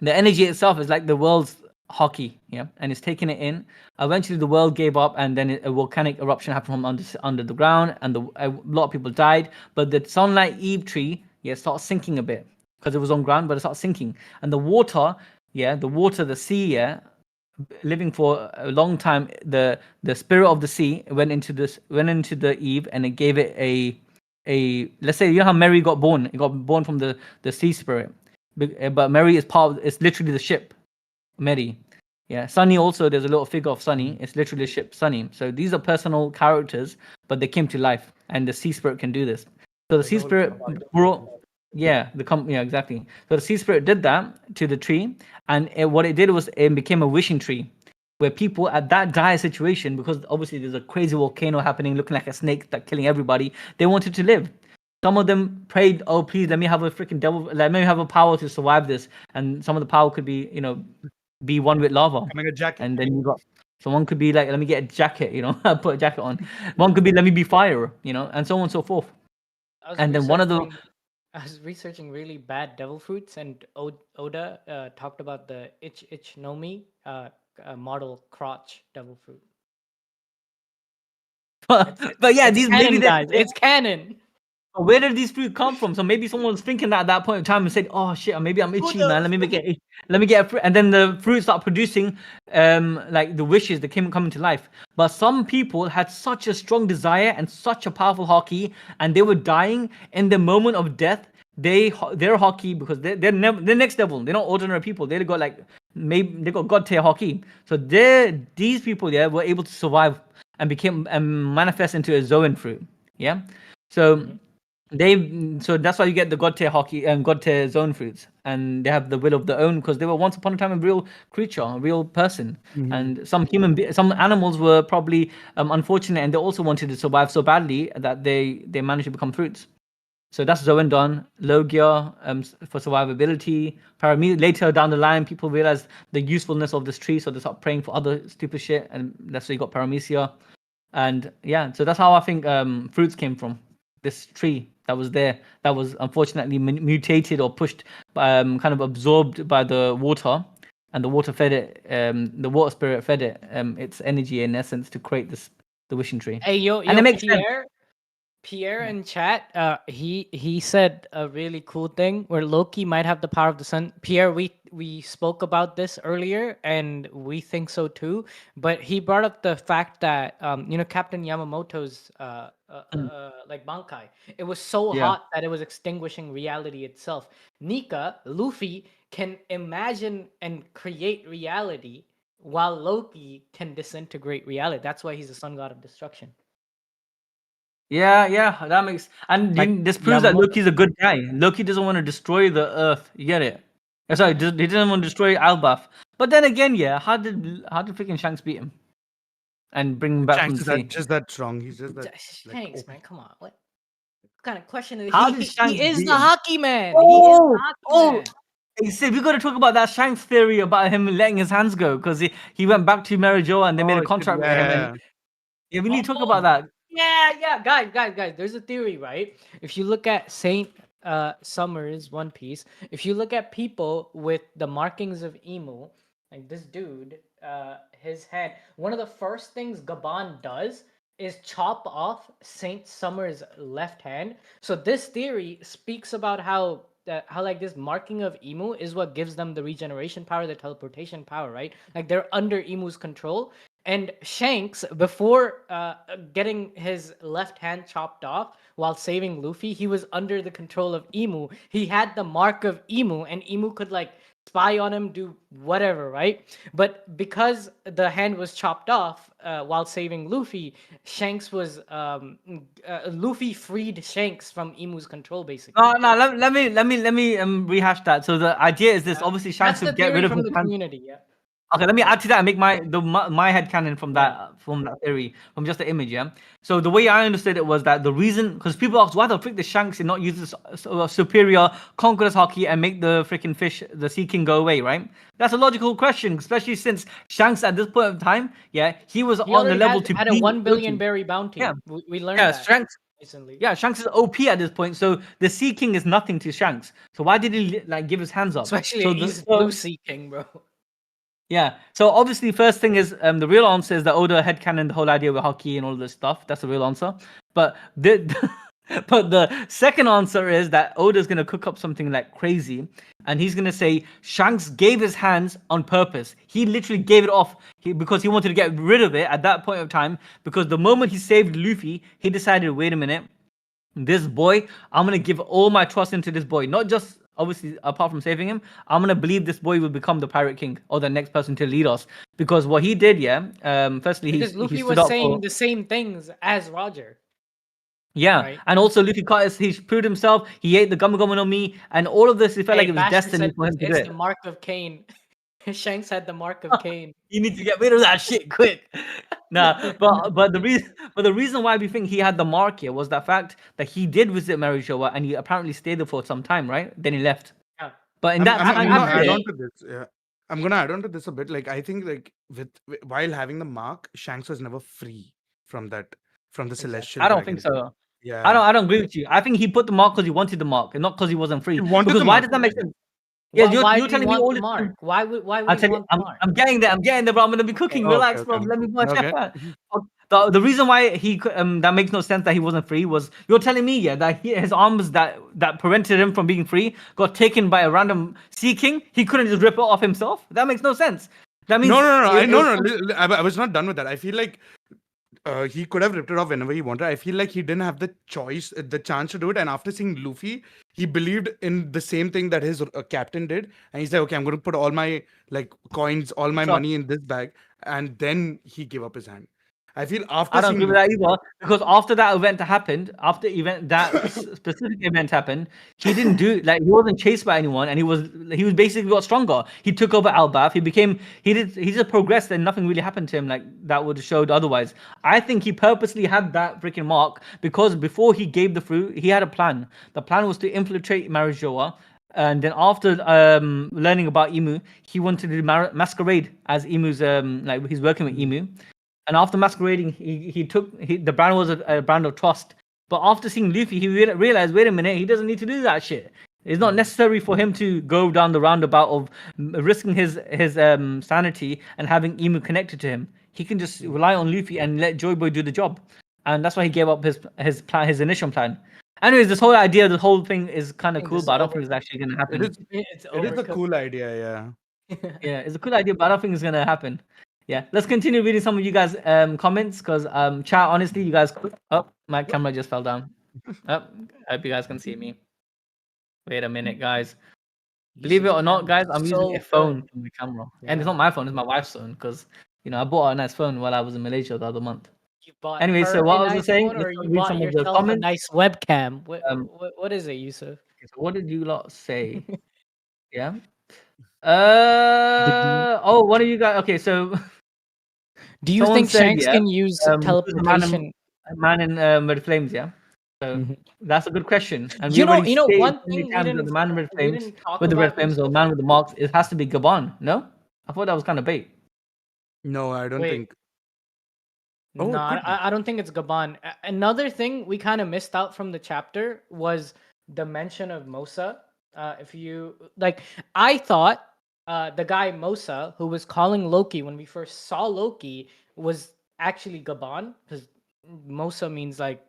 the energy itself is like the world's haki, yeah, and it's taking it in. Eventually, the world gave up, and then a volcanic eruption happened from under the ground, and a lot of people died. But the Sunlight Eve tree, yeah, starts sinking a bit because it was on ground, but it starts sinking, and the water, the sea, yeah, living for a long time, the spirit of the sea went into the Eve, and it gave it a let's say, you know how Mary got born? It got born from the sea spirit, but Mary is it's literally the ship. Mary, yeah. Sunny also, there's a little figure of Sunny. It's literally a ship, Sunny. So these are personal characters, but they came to life, and the sea spirit can do this. So the sea spirit brought Yeah, yeah, exactly. So the sea spirit did that to the tree, and what it did was it became a wishing tree, where people at that dire situation, because obviously there's a crazy volcano happening, looking like a snake that killing everybody, they wanted to live. Some of them prayed, "Oh, please, let me have a freaking devil, let me have a power to survive this." And some of the power could be, be one with lava. Coming a jacket. And then you got someone could be like, "Let me get a jacket," put a jacket on. One could be, "Let me be fire," and so on and so forth. And then one of the I was researching really bad devil fruits, and Oda talked about the Ich no Mi model crotch devil fruit. but yeah, it's these canon, maybe guys. It's canon. Where did these fruit come from? So maybe someone was thinking that at that point in time and said, "Oh shit, maybe I'm itchy, man. Let me get a fruit." And then the fruit start producing, like the wishes that come into life. But some people had such a strong desire and such a powerful haki, and they were dying in the moment of death. Their haki, because they're next level. They're not ordinary people. They got they got god tier haki. So these people were able to survive and became and manifest into a Zoan fruit. Yeah, so. So that's why you get the god tier haki and god tier zone fruits, and they have the will of their own because they were once upon a time a real creature, a real person. And some some animals were probably unfortunate, and they also wanted to survive so badly that they managed to become fruits. So that's Zoendon, Logia for survivability. Later down the line, people realized the usefulness of this tree, so they start praying for other stupid shit, and that's where you got Paramecia. And yeah, so that's how I think fruits came from. This tree that was there, that was unfortunately mutated or pushed, kind of absorbed by the water, and the water fed it. The water spirit fed it its energy in essence to create the wishing tree. Hey, and it makes sense. Pierre in chat, he said a really cool thing where Loki might have the power of the sun. Pierre, we spoke about this earlier, and we think so too. But he brought up the fact that Captain Yamamoto's like Bankai, it was so hot that it was extinguishing reality itself. Nika, Luffy can imagine and create reality, while Loki can disintegrate reality. That's why he's the sun god of destruction. Yeah, that makes this proves that Loki's a good guy. Loki doesn't want to destroy the Earth. You get it? Sorry, he doesn't want to destroy Elbaf. But then again, how did freaking Shanks beat him and bring him back Shanks from the sea? Just that strong. He's just that. Shanks, man, come on. What kind of question is How did Shanks he is beat the him? hockey man. He is the hockey man. Hey, Sid, we got to talk about that Shanks theory about him letting his hands go because he went back to Mary Jo and they made a contract with him. And we need to talk about that. Yeah, guys. There's a theory, right? If you look at Saint Summers One Piece, if you look at people with the markings of Imu, like this dude, his head, one of the first things Gabban does is chop off Saint Summers' left hand. So this theory speaks about how like this marking of Imu is what gives them the regeneration power, the teleportation power, right? Like they're under Imu's control. And Shanks, before getting his left hand chopped off while saving Luffy, he was under the control of Imu. He had the mark of Imu, and Imu could like spy on him, do whatever, right? But because the hand was chopped off while saving Luffy, Shanks was Luffy freed Shanks from Imu's control, basically. No. Let me rehash that. So the idea is this: obviously, Shanks would get rid of from his the community. Yeah. Okay, let me add to that and make my headcanon from that theory, from just the image, yeah? So the way I understood it was that the reason, because people ask, why the frick does Shanks not use this superior conqueror's haki and make the freaking fish, the Sea King, go away, right? That's a logical question, especially since Shanks at this point in time, he was on the level to had a 1 billion berry bounty. Yeah, we learned that Shanks recently. Yeah, Shanks is OP at this point, so the Sea King is nothing to Shanks. So why did he like give his hands up? Especially he's blue Sea King, bro. Yeah, so obviously, first thing is the real answer is that Oda headcanon the whole idea with haki and all this stuff. That's the real answer. But the second answer is that Oda's gonna cook up something like crazy, and he's gonna say Shanks gave his hands on purpose. He literally gave it off because he wanted to get rid of it at that point of time. Because the moment he saved Luffy, he decided, wait a minute, this boy, I'm gonna give all my trust into this boy, not just. Obviously, apart from saving him, I'm gonna believe this boy will become the Pirate King or the next person to lead us. Because what he did, firstly, because Luffy was saying the same things as Roger. Yeah, right? and also Luffy he proved himself. He ate the Gum no Mi, and all of this. It felt like Hey, it was Bastard destiny said for him to do it's it. the mark of Cain. Shanks had the mark of Cain. You need to get rid of that shit quick. Nah, but the reason why we think he had the mark here was the fact that he did visit Mary Showa and he apparently stayed there for some time, right? Then he left. Yeah. But in I'm that I'm, time I'm gonna after add it, on to this. Yeah, I'm gonna add on to this a bit. Like I think like while having the mark, Shanks was never free from from the Exactly. celestial I don't think dragon. so. Yeah, I don't agree with you. I think he put the mark because he wanted the mark, and not because he wasn't free. he wanted Because the why mark. does that make sense? Yeah, Why you're did he telling me want all the this. mark? Why would I he tell you, want the mark? I'm getting there, bro. I'm gonna be cooking. Okay. Okay, Relax, bro. okay, Let me go and check okay. that. The reason why that makes no sense that he wasn't free was you're telling me, yeah, that his arms that prevented him from being free got taken by a random sea king. He couldn't just rip it off himself. That makes no sense. That means I was not done with that. I feel like he could have ripped it off whenever he wanted. I feel like he didn't have the choice, the chance to do it. And after seeing Luffy, he believed in the same thing that his captain did, and he said, "Okay, I'm going to put all my coins, all my money in this bag," and then he gave up his hand. I feel after I don't seeing agree with that either because after that event happened, after specific event happened, he didn't do like he wasn't chased by anyone, and he was basically got stronger. He took over Elbaf. He just progressed, and nothing really happened to him like that would have showed otherwise. I think he purposely had that freaking mark because before he gave the fruit, he had a plan. The plan was to infiltrate Marijoa. And then after learning about Emu, he wanted to masquerade as Emu's like he's working with Emu. And after masquerading, the brand was a brand of trust. But after seeing Luffy, he realized, wait a minute, he doesn't need to do that shit. It's not necessary for him to go down the roundabout of risking his sanity and having Emu connected to him. He can just rely on Luffy and let Joy Boy do the job. And that's why he gave up his plan, his initial plan. Anyways, this whole idea, the whole thing is kind of cool, but I don't think it's actually gonna happen. it is a cool idea, yeah. Yeah, it's a cool idea, but I don't think it's gonna happen. Yeah, let's continue reading some of you guys' comments because chat, honestly, you guys. Oh, my camera just fell down. Oh, I hope you guys can see me. Wait a minute, guys. Believe it or not, guys, I'm using a phone from the camera, and it's not my phone; it's my wife's phone because I bought her a nice phone while I was in Malaysia the other month. You bought anyway, so what I was saying, or you bought yourself a nice webcam. What is it, Yusuf? So what did you lot say? Yeah. Oh, what are you guys? Okay, so. Do you think Shanks can use teleportation? Man in Red Flames, yeah. So that's a good question. And you know, one thing the man in Red Flames with the Red Flames or man with the marks, it has to be Gabban. No, I thought that was kind of bait. No, I don't think. No, I don't think it's Gabban. Another thing we kind of missed out from the chapter was the mention of Mosa. If you like, I thought the guy Mosa who was calling Loki when we first saw Loki was actually Gabban, because Mosa means like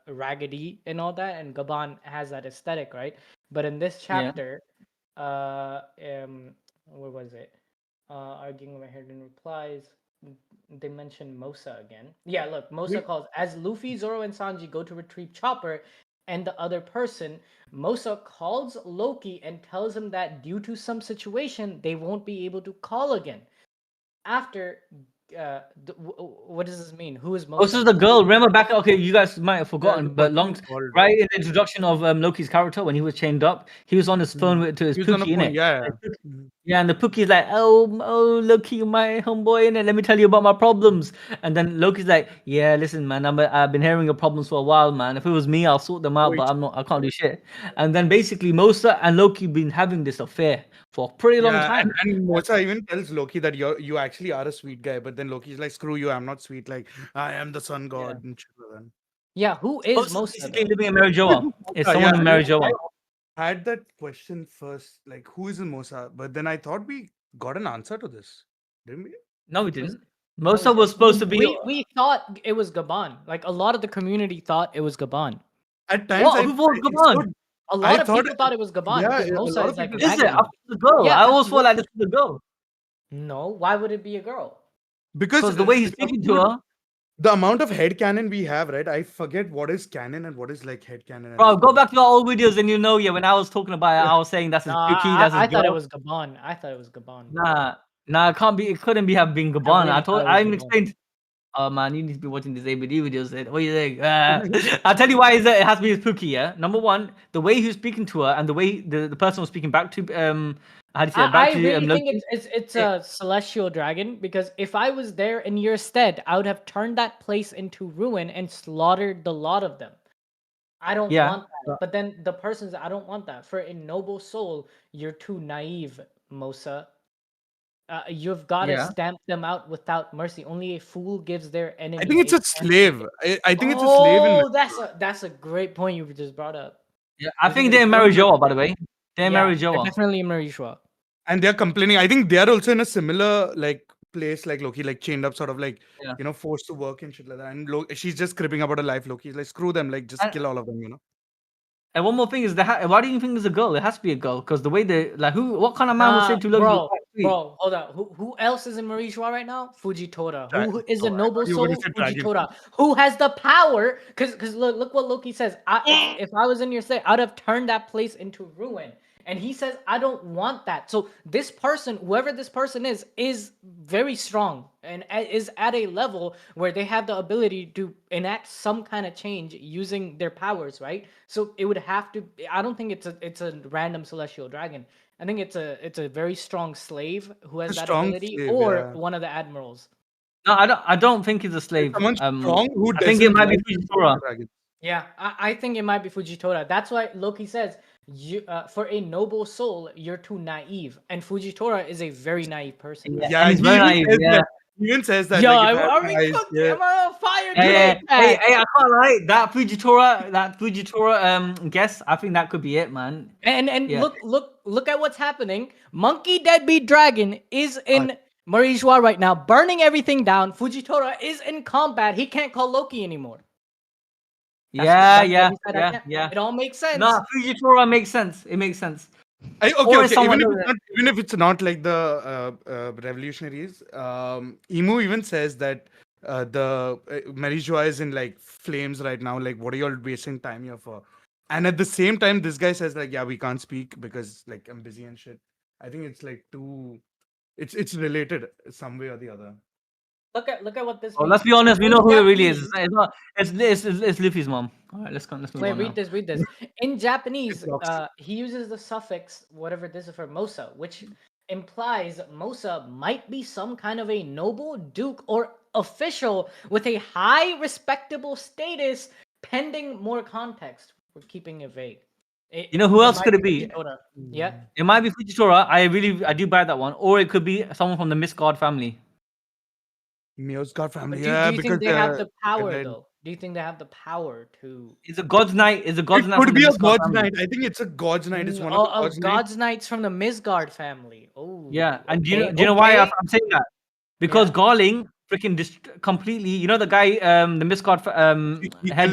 raggedy and all that, and Gabban has that aesthetic, right? But in this chapter, where was it? Arguing with my head in replies. They mentioned Mosa again. Yeah, look, Mosa calls as Luffy, Zoro, and Sanji go to retrieve Chopper and the other person. Mosa calls Loki and tells him that due to some situation, they won't be able to call again. After, what does this mean? Who is Mosa? This is the girl. Remember back? Okay, you guys might have forgotten, but right in the introduction of Loki's character when he was chained up, he was on his phone to his Pookie, innit? Yeah, and the Pookie's like, oh, Loki, my homeboy, innit? Let me tell you about my problems. And then Loki's like, yeah, listen, man, I've been hearing your problems for a while, man. If it was me, I'll sort them out, but I can't do shit. And then basically Mosa and Loki been having this affair for a pretty long time. And Mosa even tells Loki that you actually are a sweet guy, but then Loki's like, screw you, I'm not sweet. Like, I am the sun god. Yeah, who is Mosa? Basically living in Marijoa. It's someone in Marijoa. I had that question first, like, who is Mosa? But then I thought we got an answer to this, didn't we? No, we didn't. Mosa was supposed to be. We thought it was Gabban. Like, a lot of the community thought it was Gabban. At times, who thought Gabban? A lot of people thought it was Gabban. Yeah, Mosa is like. Is it? The girl. I always thought like this was a girl. No, why would it be a girl? Because the way he's speaking to her. The amount of headcanon we have, right? I forget what is canon and what is like headcanon. Bro, go back to our old videos and when I was talking about it, I was saying that's his Pookie, that's his I thought it was Gabban. Nah, it can't be. It couldn't be have been Gabban. I even explained. Oh man, you need to be watching these ABD videos. Then. What do you think? I'll tell you why it has to be spooky. Yeah, number one, the way he was speaking to her and the way the person was speaking back to how do you say it? Back I to really think Loki. it's a celestial dragon, because if I was there in your stead, I would have turned that place into ruin and slaughtered the lot of them. I don't want that. But then the person's, I don't want that. For a noble soul, you're too naive, Mosa. You've got to stamp them out without mercy. Only a fool gives their enemy. I think it's a slave. I think it's a slave. Oh, that's a great point you just brought up. Yeah, I think they're Marijoa, by the way. They're Marijoa. Definitely Marijoa. And they're complaining. I think they are also in a similar like place like Loki, like chained up, sort of like forced to work and shit like that. And she's just cribbing about her life. Loki's like, screw them, like just kill all of them. And one more thing is why do you think there's a girl? It has to be a girl because the way they like what kind of man would say to Loki? Bro, hold on. Who else is in Marijoa right now? Fujitora. Who is a noble soul? Fujitora. Who has the power? Because look what Loki says. If I was in your state, I'd have turned that place into ruin. And he says, I don't want that. So this person, whoever this person is very strong and is at a level where they have the ability to enact some kind of change using their powers, right? So it would have to. I don't think it's a random celestial dragon. I think it's a very strong slave who has that ability, or one of the admirals. No, I don't think he's a slave. Someone strong who I think it might be Fujitora. Yeah, I think it might be Fujitora. That's why Loki says, for a noble soul, you're too naive. And Fujitora is a very naive person. Yeah, he's very naive. He even says that. Yo, are we cooked? Am I on fire today? Hey, I can't lie. That Fujitora guess, I think that could be it, man. And look at what's happening. Monkey Deadbeat Dragon is in Marijoa right now, burning everything down. Fujitora is in combat. He can't call Loki anymore. Yeah. It all makes sense. No, Fujitora makes sense. It makes sense. Okay. Even if it's not like the revolutionaries, Imu even says that the Marijoa is in like flames right now. Like, what are you all wasting time here for? And at the same time, this guy says like, yeah, we can't speak because like I'm busy and shit. I think it's like it's related some way or the other. Look at what this. Oh, let's be honest. We know who it really is. It's Luffy's mom. All right, let's move on. Read this. In Japanese, he uses the suffix whatever this is for Mosa, which implies Mosa might be some kind of a noble, duke, or official with a high respectable status, pending more context. We're keeping it vague. You know who else could it be? Yeah, it might be Fujitora. I do buy that one, or it could be someone from the Misguard family. Misguard family. Do you think they have the power though? Do you think they have the power to? It's a God's Knight. It could be a God's Knight. I think it's a God's Knight. It's one of the God's Knights from the Misguard family. Oh. Yeah, and do you know why I'm saying that? Because Garling freaking completely. You know the guy, the Misguard head.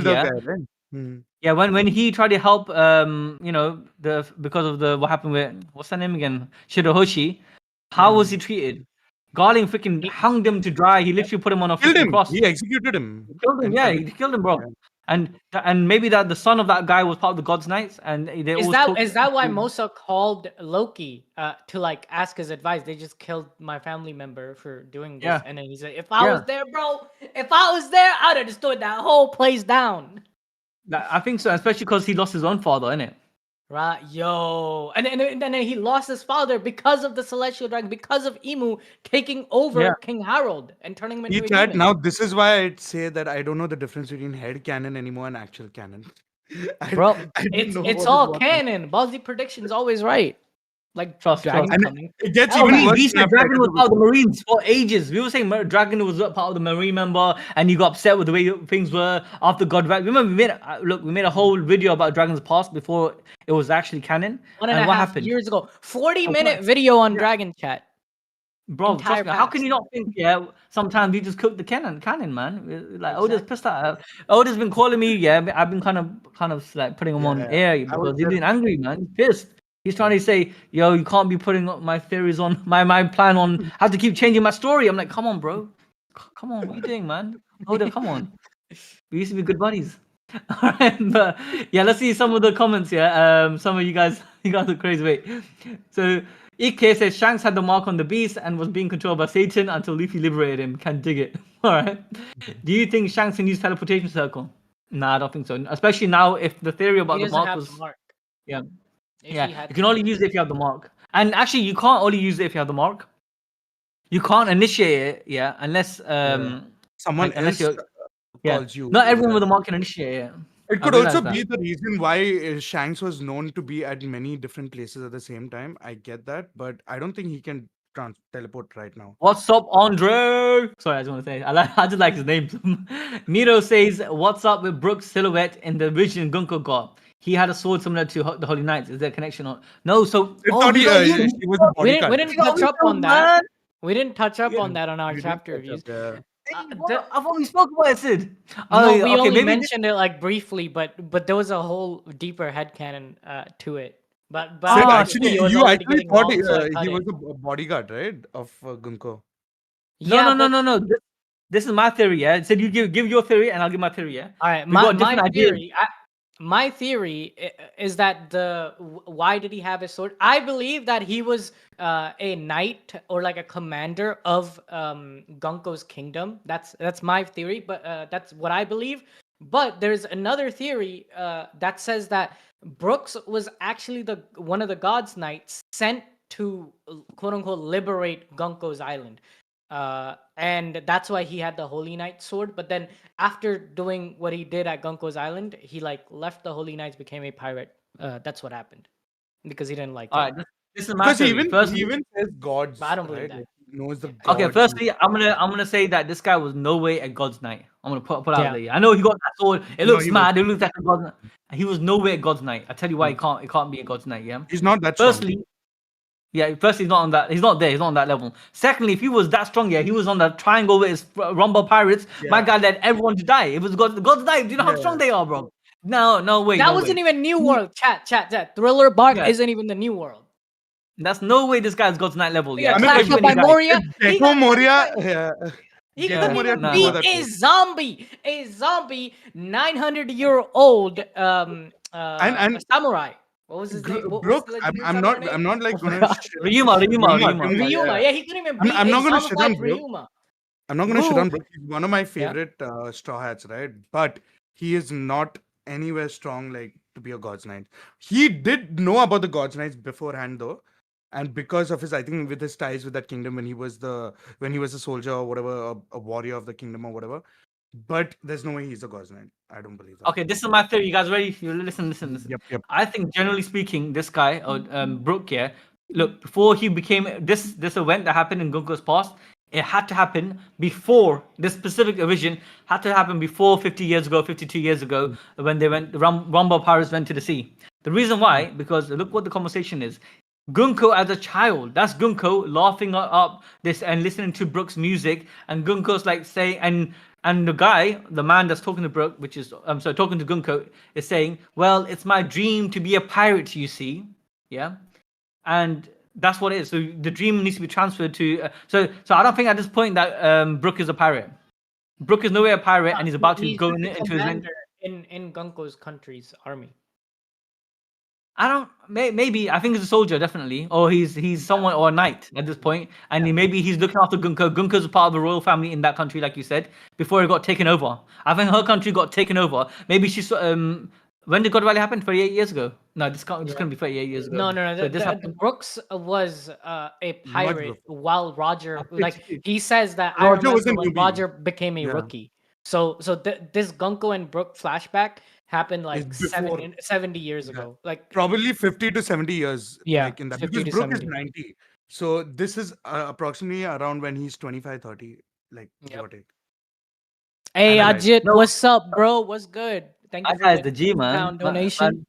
Yeah, when he tried to help, because of what happened with what's her name again, Shirahoshi. How was he treated? Garling freaking hung him to dry. He literally put him on a cross. He executed him. He killed him. Yeah, he killed him, bro. Yeah. And maybe that the son of that guy was part of the God's Knights, and they is that why Mosa called Loki to like ask his advice? They just killed my family member for doing this, and then he said, "If I was there, bro, I'd have destroyed that whole place down." I think so, especially because he lost his own father, innit? Right, yo, and then he lost his father because of the Celestial Dragon, because of Imu taking over King Harold and turning him into a demon. Now this is why I'd say that I don't know the difference between head canon anymore and actual canon. Bro, it's all canon. Ballsy prediction's always right. Like Dragon coming. It gets even worse. We said Dragon was part of the Marines for ages. We were saying Dragon was part of the Marine member, and you got upset with the way things were after God. Remember, we made a whole video about Dragon's past before it was actually canon. 1.5 happened? Years ago, 40-minute video on Dragon Chat. Bro, trust me, how can you not think? Yeah, sometimes we just cook the canon, man. Like Oda's pissed out. Oda's been calling me. Yeah, I've been kind of like putting him on air because he's been angry, man. He's pissed. He's trying to say, yo, you can't be putting my theories on my plan on. I have to keep changing my story. I'm like, come on, bro. Come on, what are you doing, man? Oda, come on. We used to be good buddies. All right, but yeah, let's see some of the comments here. Some of you guys are crazy. Wait. So Ike says Shanks had the mark on the beast and was being controlled by Satan until Luffy liberated him. Can dig it. All right. Do you think Shanks can use teleportation circle? Nah, I don't think so. Especially now, if the theory about He the doesn't mark have was, the mark. yeah, If yeah, he had you can only use it if you have the mark. And actually, you can't only use it if you have the mark. You can't initiate it, yeah, unless someone like, unless else you're, yeah. calls you. Not everyone with the mark can initiate it. It I could also realized that. be the reason why Shanks was known to be at many different places at the same time. I get that, but I don't think he can teleport right now. What's up, Andre? Sorry, I just want to say I just like his name. Miro says, "What's up with Brook's silhouette in the vision Gunkko got? He had a sword similar to the Holy Knights. Is there a connection or no? So, It's not we got you. he was a we bodyguard. didn't touch up on that. We didn't touch up Yeah. on that on our We did chapter touch reviews. up, yeah. I thought we spoke about it, Sid. No, yeah, we okay, only maybe mentioned it like briefly, but there was a whole deeper headcanon to it. But Sid, Ah, actually, it was you already actually getting thought long, so I cut he it. was a bodyguard, right, of Gunkko? Yeah, no. This is my theory. Yeah, Sid, you give your theory, and I'll give my theory. Yeah. All right, We got different ideas. my theory is that why did he have his sword? I believe that he was a knight or like a commander of Gunkko's kingdom. That's my theory, but that's what I believe. But there's another theory that says that Brooks was actually one of the gods' knights sent to quote unquote liberate Gunkko's island. And that's why he had the Holy Knight sword. But then after doing what he did at Gunkko's island, he like left the Holy Knights, became a pirate. That's what happened because he didn't like All it. right, this is my Because theory. he even says gods, But I don't believe right? that. Like, he knows the Yeah. Okay, gods. firstly, I'm gonna say that this guy was no way a god's knight. I'm gonna put out Yeah. there. I know he got that sword. It No, looks he mad. It looks like a god's knight. He was no way a god's knight. I tell you why No. it can't be a god's knight. Yeah. He's not that strong. Firstly, yeah. Firstly, he's not on that. He's not there. He's not on that level. Secondly, if he was that strong, yeah, he was on the triangle with his Rumble Pirates. My Yeah. guy led everyone to die. It was god's knight. Do you know how strong they are, bro? No way. That wasn't even New World. Chat. Thriller Bark isn't even the New World. That's no way this guy's god's knight level. He Yeah. got clashed up by Moria. Gecko Moria. Yeah. He Gecko couldn't Moria even could beat go that way. a zombie 900-year-old samurai. What was his name? Brooke, I'm not like gonna Ryuma. Ryuma. Yeah, he couldn't even beat I'm not gonna shit on zombified Brooke. Ryuma. I'm not gonna shit on Brooke. He's one of my favorite straw hats, right? But he is not anywhere strong like to be a God's Knight. He did know about the God's Knights beforehand though. And because of his, I think, with his ties with that kingdom when he was a soldier or whatever, a warrior of the kingdom or whatever. But there's no way he's a God's Knight. I don't believe that. Okay, this is my theory. You guys ready? You listen. Yep. I think generally speaking, this guy or Brook, yeah. Look, before he became this event that happened in Gunkko's past, it had to happen before this specific evasion had to happen before 50 years ago, 52 years ago, when they went. The Rumble Pirates went to the sea. The reason why, because look what the conversation is. Gunkko as a child, that's Gunkko laughing up this and listening to Brook's music, and Gunkko's like saying, and the man that's talking to Brook, which is talking to Gunkko, is saying, well, it's my dream to be a pirate, you see, yeah, and that's what it is. So the dream needs to be transferred to. So I don't think at this point that Brook is a pirate. Brook is nowhere a pirate, and he's about to go into his in Gunkko's country's army. I don't. Maybe I think he's a soldier, definitely, or he's someone or a knight at this point, and maybe he's looking after Gunkko. Gunkko's a part of the royal family in that country, like you said, before it got taken over. I think her country got taken over. Maybe she's when did God Valley happen? 38 years ago. No, this can't. This couldn't be 38 years ago. No. So the Brooks was a pirate while Roger, like he says that I Roger remember when Roger became a rookie. So this Gunkko and Brook flashback happened like 70 years ago, like probably 50 to 70 years. Yeah, like in that because Brook is 90. So this is approximately around when he's 25, 30, like give or take. Hey Ajit, what's up, bro? What's good? Thank you for the G man donation.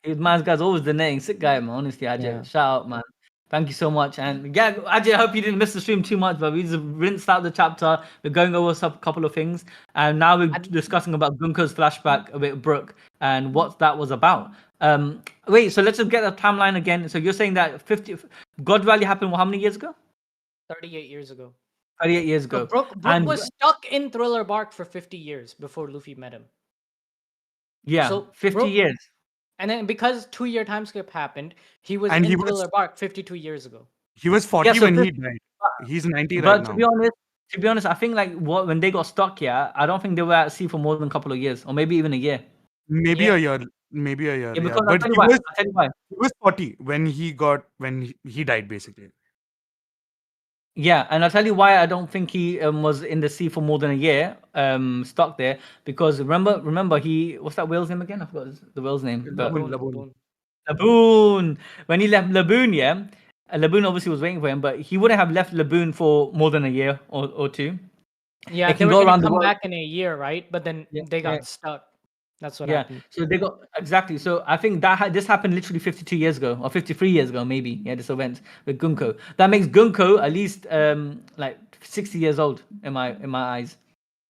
Man's guy's always denying. Sick guy, man. Honestly, Ajay. Shout out, man. Thank you so much. And yeah, Ajay, I hope you didn't miss the stream too much, but we just rinsed out the chapter. We're going over a couple of things. And now we're discussing about Gunkko's flashback with Brook and what that was about. Wait, so let's just get the timeline again. So you're saying that God Valley happened how many years ago? 38 years ago. 38 years ago. So Brook was stuck in Thriller Bark for 50 years before Luffy met him. Yeah, so 50 years. And then because 2-year time skip happened, he was And in Thriller Bark 52 years ago. he was 40 when he died. He's 90 right But now. to be honest, I think like when they got stuck, I don't think they were at sea for more than a couple of years, or maybe even a year. Maybe a year. Maybe a year. Yeah, Yeah. because But I'll tell you why. he was 40 when he died basically. Yeah, and I'll tell you why I don't think he was in the sea for more than a year, stuck there. Because remember he what's that whale's name again? I forgot the whale's name. But Laboon. Laboon. When he left Laboon, Laboon obviously was waiting for him, but he wouldn't have left Laboon for more than a year or two. Yeah, It they can were go gonna around the come world. back in a year, right? But then they got stuck. That's what happened. So they got exactly. So I think that this happened literally 52 years ago or 53 years ago, maybe. Yeah, this event with Gunkko. That makes Gunkko at least like 60 years old in my eyes.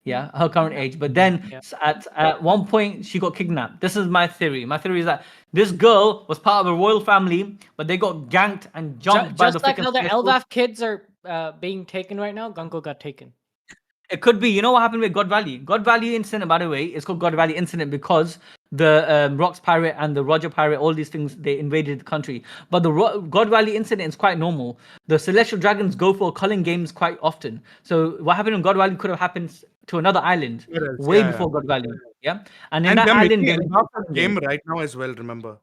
Yeah, her current age. But then at one point she got kidnapped. This is my theory. My theory is that this girl was part of a royal family, but they got ganked and jumped by the Just like freaking how the Elbaf kids are being taken right now, Gunkko got taken. It could be. You know what happened with God Valley? God Valley incident, by the way, it's called God Valley incident because the Rocks pirate and the Roger pirate, all these things, they invaded the country. But the God Valley incident is quite normal. The Celestial Dragons go for culling games quite often. So what happened in God Valley could have happened to another island way before God Valley. Yeah, and in that they're island, making they a game right now as well. Remember?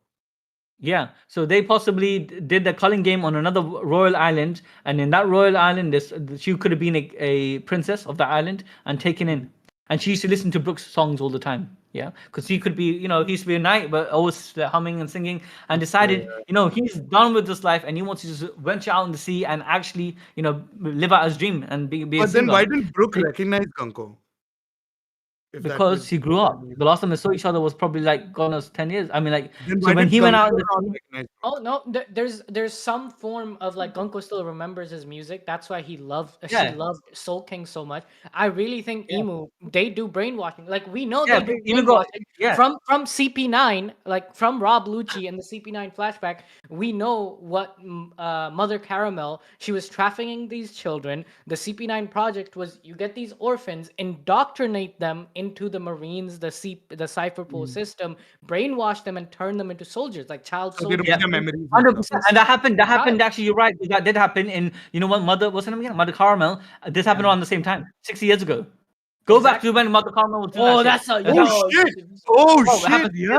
Yeah, so they possibly did the culling game on another royal island, and in that royal island, she could have been a princess of that island and taken in. And she used to listen to Brook's songs all the time, yeah, because he could be, he used to be a knight, but always humming and singing, and decided, he's done with this life and he wants to just venture out in the sea and actually, live out his dream and be a But singer. then why didn't Brook recognize Gunkko? Because he grew up. The last time they saw each other was probably like gone as 10 years. I mean, like, then so when he went out in the sea, oh no, there's some form of like Gunkko still remembers his music. That's why she loved Soul King so much. I really think IMU, they do brainwashing. Like we know they do brainwashing from CP9, like from Rob Lucci and the CP9 flashback. We know what Mother Caramel, she was trafficking these children. The CP9 project was you get these orphans, indoctrinate them into the Marines, the Cypher Pool system, brainwash them and turn them into soldiers, like child soldiers. Yeah, memories. 100%. And that happened. Actually, you're right. That did happen in, what, what's her name again? Mother Caramel. This happened around the same time, 60 years ago. Go back to when Mother Caramel was doing that shit. Shit. Yeah.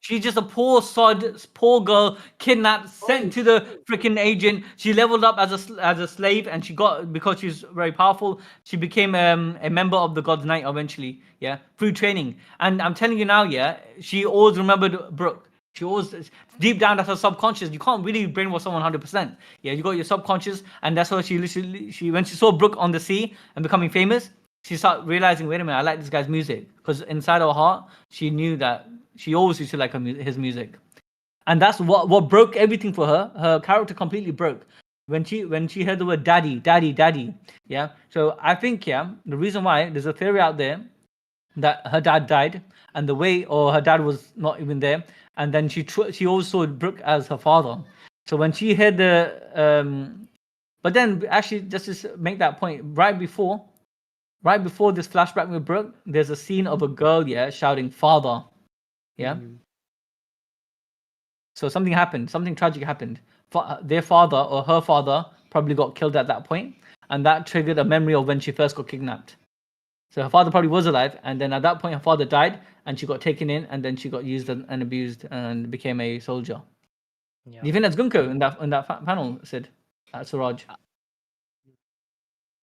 She's just a poor sod, poor girl, kidnapped, sent to the freaking agent. She leveled up as a slave, and because she's very powerful, she became a member of the God's Knight eventually. Yeah, through training. And I'm telling you now, she always remembered Brook. She always, deep down, that's her subconscious. You can't really brainwash someone 100%. Yeah, you got your subconscious, and that's why she when she saw Brook on the sea and becoming famous, she started realizing, wait a minute, I like this guy's music, because inside her heart, she knew that. She always used to like his music, and that's what broke everything for her. Her character completely broke when she heard the word daddy. Yeah. So I think the reason why, there's a theory out there that her dad died, and her dad was not even there, and then she always saw Brook as her father. So when she heard but then actually, just to make that point, right before this flashback with Brook, there's a scene of a girl shouting father. Yeah. So something happened. Something tragic happened. Their father or her father probably got killed at that point, and that triggered a memory of when she first got kidnapped. So her father probably was alive, and then at that point her father died, and she got taken in, and then she got used and abused and became a soldier. Yeah. Do you think that's Gunkko in that panel, Sid? Suraj.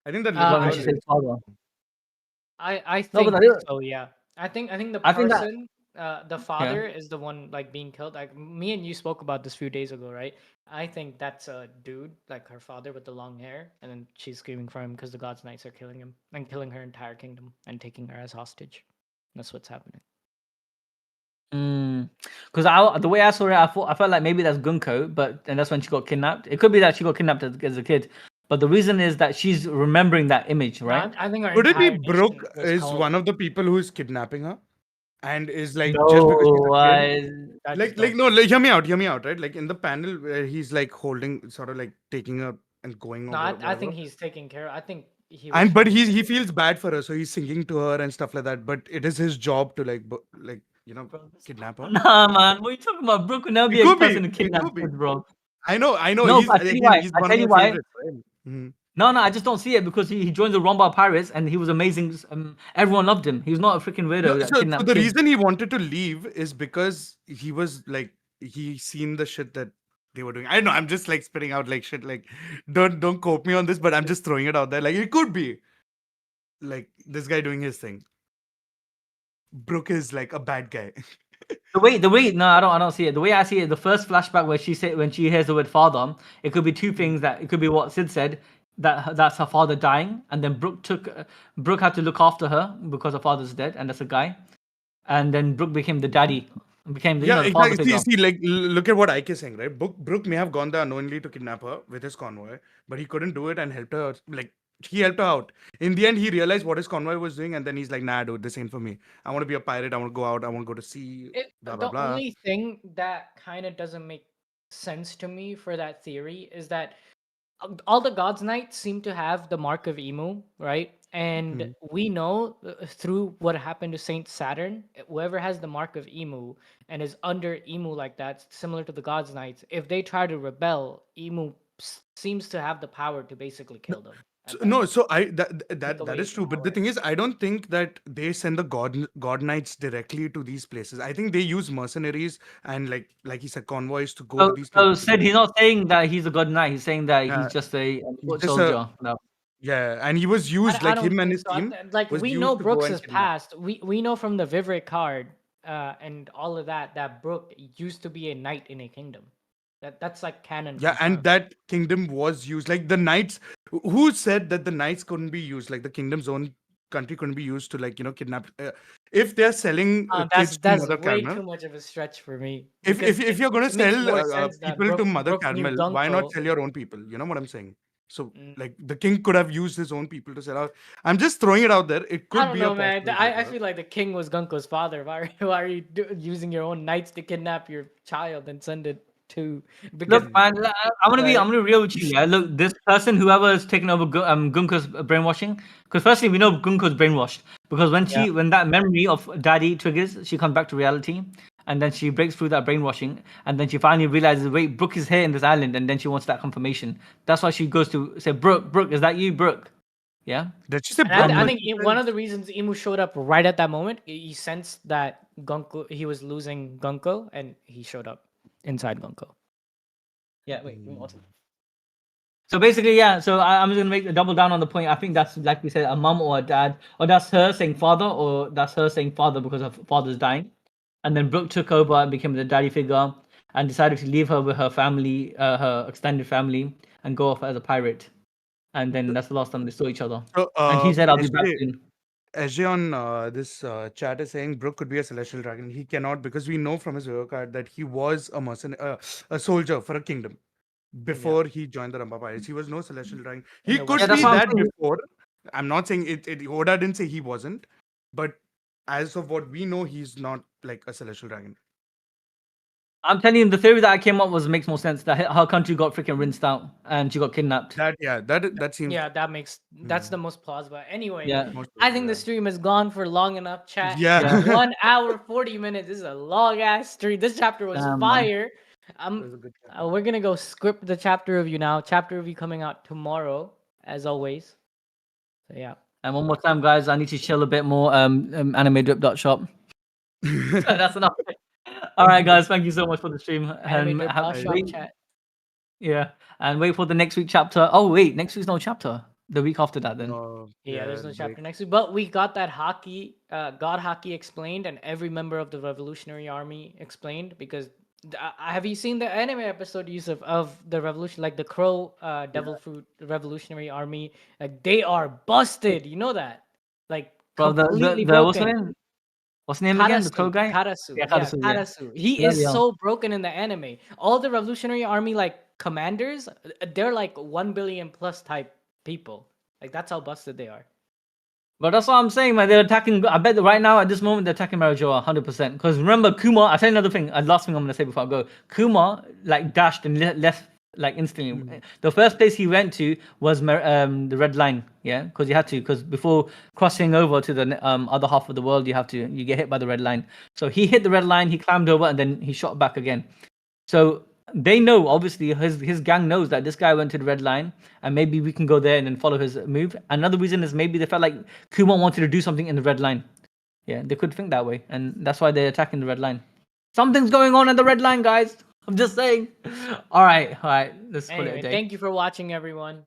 I think that. I think so. Yeah. I think the person. The father is the one like being killed. Like me and you spoke about this a few days ago, right? I think that's a dude, like her father with the long hair, and then she's screaming for him because the God's Knights are killing him and killing her entire kingdom and taking her as hostage. That's what's happening. Because the way I saw it, I felt like maybe that's Gunkko, and that's when she got kidnapped. It could be that she got kidnapped as a kid, but the reason is that she's remembering that image, right? I think could it be Brook is one of the people who is kidnapping her? And is like no, just because she's a kid, no, hear me out, right? Like in the panel where he's like holding, sort of like taking her and going over. I think he's taking care. I think but he feels bad for her, so he's singing to her and stuff like that. But it is his job to like kidnap her? Nah, man. What are you talking about? Brook will never be It a could be. person who It kidnaps could be. kids, bro. I know. No, He's but I tell you again. why. He's I one tell of you my why. favorites. Right? Mhm. No, I just don't see it because he joined the Romba Pirates and he was amazing. Everyone loved him. He was not a freaking No, weirdo that so kidnapped the kids. reason he wanted to leave is because he was like he seen the shit that they were doing. I know I'm just like spitting out like shit. Like don't quote me on this, but I'm just throwing it out there. Like it could be like this guy doing his thing. Brook is like a bad guy. The way, no, I don't see it. The way I see it, the first flashback where she said when she hears the word father, it could be two things. That it could be what Sid said, that's her father dying, and then Brooke had to look after her because her father's dead, and that's a guy, and then Brooke became the daddy, became the Yeah, the father exactly. figure. See, like, look at what Ike is saying, right? Brook may have gone there unknowingly to kidnap her with his convoy, but he couldn't do it and helped her. Like, he helped her out. In the end, he realized what his convoy was doing, and then he's like, "Nah, dude, this ain't for me. I want to be a pirate. I want to go out. I want to go to sea. Blah blah The blah." only thing that kind of doesn't make sense to me for that theory is that all the gods knights seem to have the mark of Emu, right? And Mhm. we know through what happened to Saint Saturn, whoever has the mark of Emu and is under Emu like that, similar to the gods knights, if they try to rebel, Emu seems to have the power to basically kill them at that No, moment. so I Take that away is true. But the power. thing is, I don't think that they send the god knights directly to these places. I think they use mercenaries and like he said, convoys to go to these So places. Sid, he's not saying that he's a god knight. He's saying that Yeah, he's just a foot just a soldier. No. yeah, and he was used I like don't him and think his so. team Like was we used know to go and Brooks's kidnap. past. We know from the Vivre card and all of that Brook used to be a knight in a kingdom. That's like canon Yeah, and confirmed. that kingdom was used. Like the knights, who said that the knights couldn't be used? Like the kingdom's own country couldn't be used to like kidnap. If they're selling kids to That's Mother way Carmel, too much of a stretch for me if because if you're gonna it makes sell more sense that people to Mother Brooke knew Carmel, why not Gunkko. sell your own people? You know what I'm saying? So Mm, like the king could have used his own people to sell out. I'm just throwing it out there. It I could don't be a know, man. possibility. I feel like the king was Gunkko's father. Why are you using your own knights to kidnap your child and send it to? Because Look, man, I'm right, gonna be real with you. Yeah, look, this person, whoever is taking over Gunko's brainwashing, because firstly we know Gunko's brainwashed because yeah. when that memory of daddy triggers, she comes back to reality, and then she breaks through that brainwashing, and then she finally realizes, wait, Brooke is here in this island, and then she wants that confirmation. That's why she goes to say, Brooke, is that you, Brooke? Yeah, Did she say And Brook? I No, and think she one said of the reasons Imu showed up right at that moment, he sensed that Gunkko he was losing Gunkko, and he showed up inside Gunkko. Yeah, wait, give me one second. so basically, yeah. So I'm just gonna make a double down on the point. I think that's like we said, a mom or a dad, or that's her saying father, or that's her saying father because her father's dying, and then Brooke took over and became the daddy figure, and decided to leave her with her family, her extended family, and go off as a pirate. And then that's the last time they saw each other. so. And he said, "I'll be back SJ, soon." SJ on this chat is saying Brook could be a celestial dragon. He cannot because we know from his hero card that he was a soldier for a kingdom Yeah, before he joined the Ramba Pirates. He was no celestial dragon. in He the Yeah, could that's be Western. what I'm that saying. before. I'm not saying it. Oda didn't say he wasn't, but as of what we know, he's not like a celestial dragon. I'm telling you, the theory that I came up was makes more sense. That her country got freaking rinsed out and she got kidnapped. That seems Yeah, that's hmm, the most plausible. Anyway, Yeah, most I think the yeah. stream has gone for long enough. Chat yeah. Yeah, 1 hour 40 minutes. This is a long ass stream. This chapter was Damn, man. fire. it was a good chapter. We're gonna go script the chapter review now. Chapter review coming out tomorrow, as always. So yeah. And one more time, guys, I need to chill a bit more. Animedrip.shop. That's enough. All right, guys, thank you so much for the stream. Anime drip Have, shop wait, chat. yeah, and wait for the next week chapter. Oh wait, next week's no chapter. The week after that, then. Yeah, Yeah, there's no break. chapter next week, but we got that haki, God haki explained, and every member of the Revolutionary Army explained because. Have you seen the anime episode use of the revolution, like the Crow, Devil Fruit Revolutionary Army? Like they are busted. You know that, like Bro, completely the what's the broken. name? What's the name again? The crow guy? Karasu. Yeah, Yeah, Karasu. Yeah. Karasu. He Bloody is hell. so broken in the anime. All the Revolutionary Army like commanders, they're like 1 billion plus type people. Like that's how busted they are. But that's what I'm saying, man. They're attacking. I bet that right now at this moment they're attacking Marijoa 100%. Because remember, Kuma. I'll tell you another thing. Last thing I'm gonna say before I go. Kuma like dashed and left like instantly. The first place he went to was the red line, yeah, because you had to, because before crossing over to the other half of the world, you get hit by the red line. So he hit the red line, he climbed over, and then he shot back again. So they know, obviously, his gang knows that this guy went to the red line, and maybe we can go there and then follow his move. Another reason is maybe they felt like Kuma wanted to do something in the red line. Yeah, they could think that way, and that's why they're attacking the red line. Something's going on at the red line, guys. I'm just saying. All right. Let's call it a day. Thank you for watching, everyone.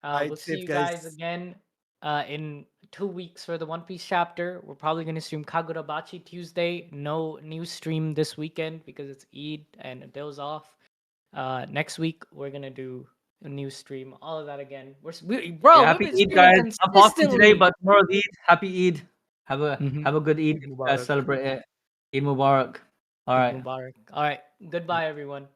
We'll see you guys again in 2 weeks for the One Piece chapter. We're probably going to stream Kagurabachi Tuesday. No new stream this weekend because it's Eid and Adil's off. Next week, we're going to do a new stream. All of that again. Happy Eid, guys. I'm fasting today, but tomorrow's Eid. Happy Eid. Have a good Eid. Celebrate it. Eid Mubarak. All right. Mubarak. All right. Goodbye, everyone.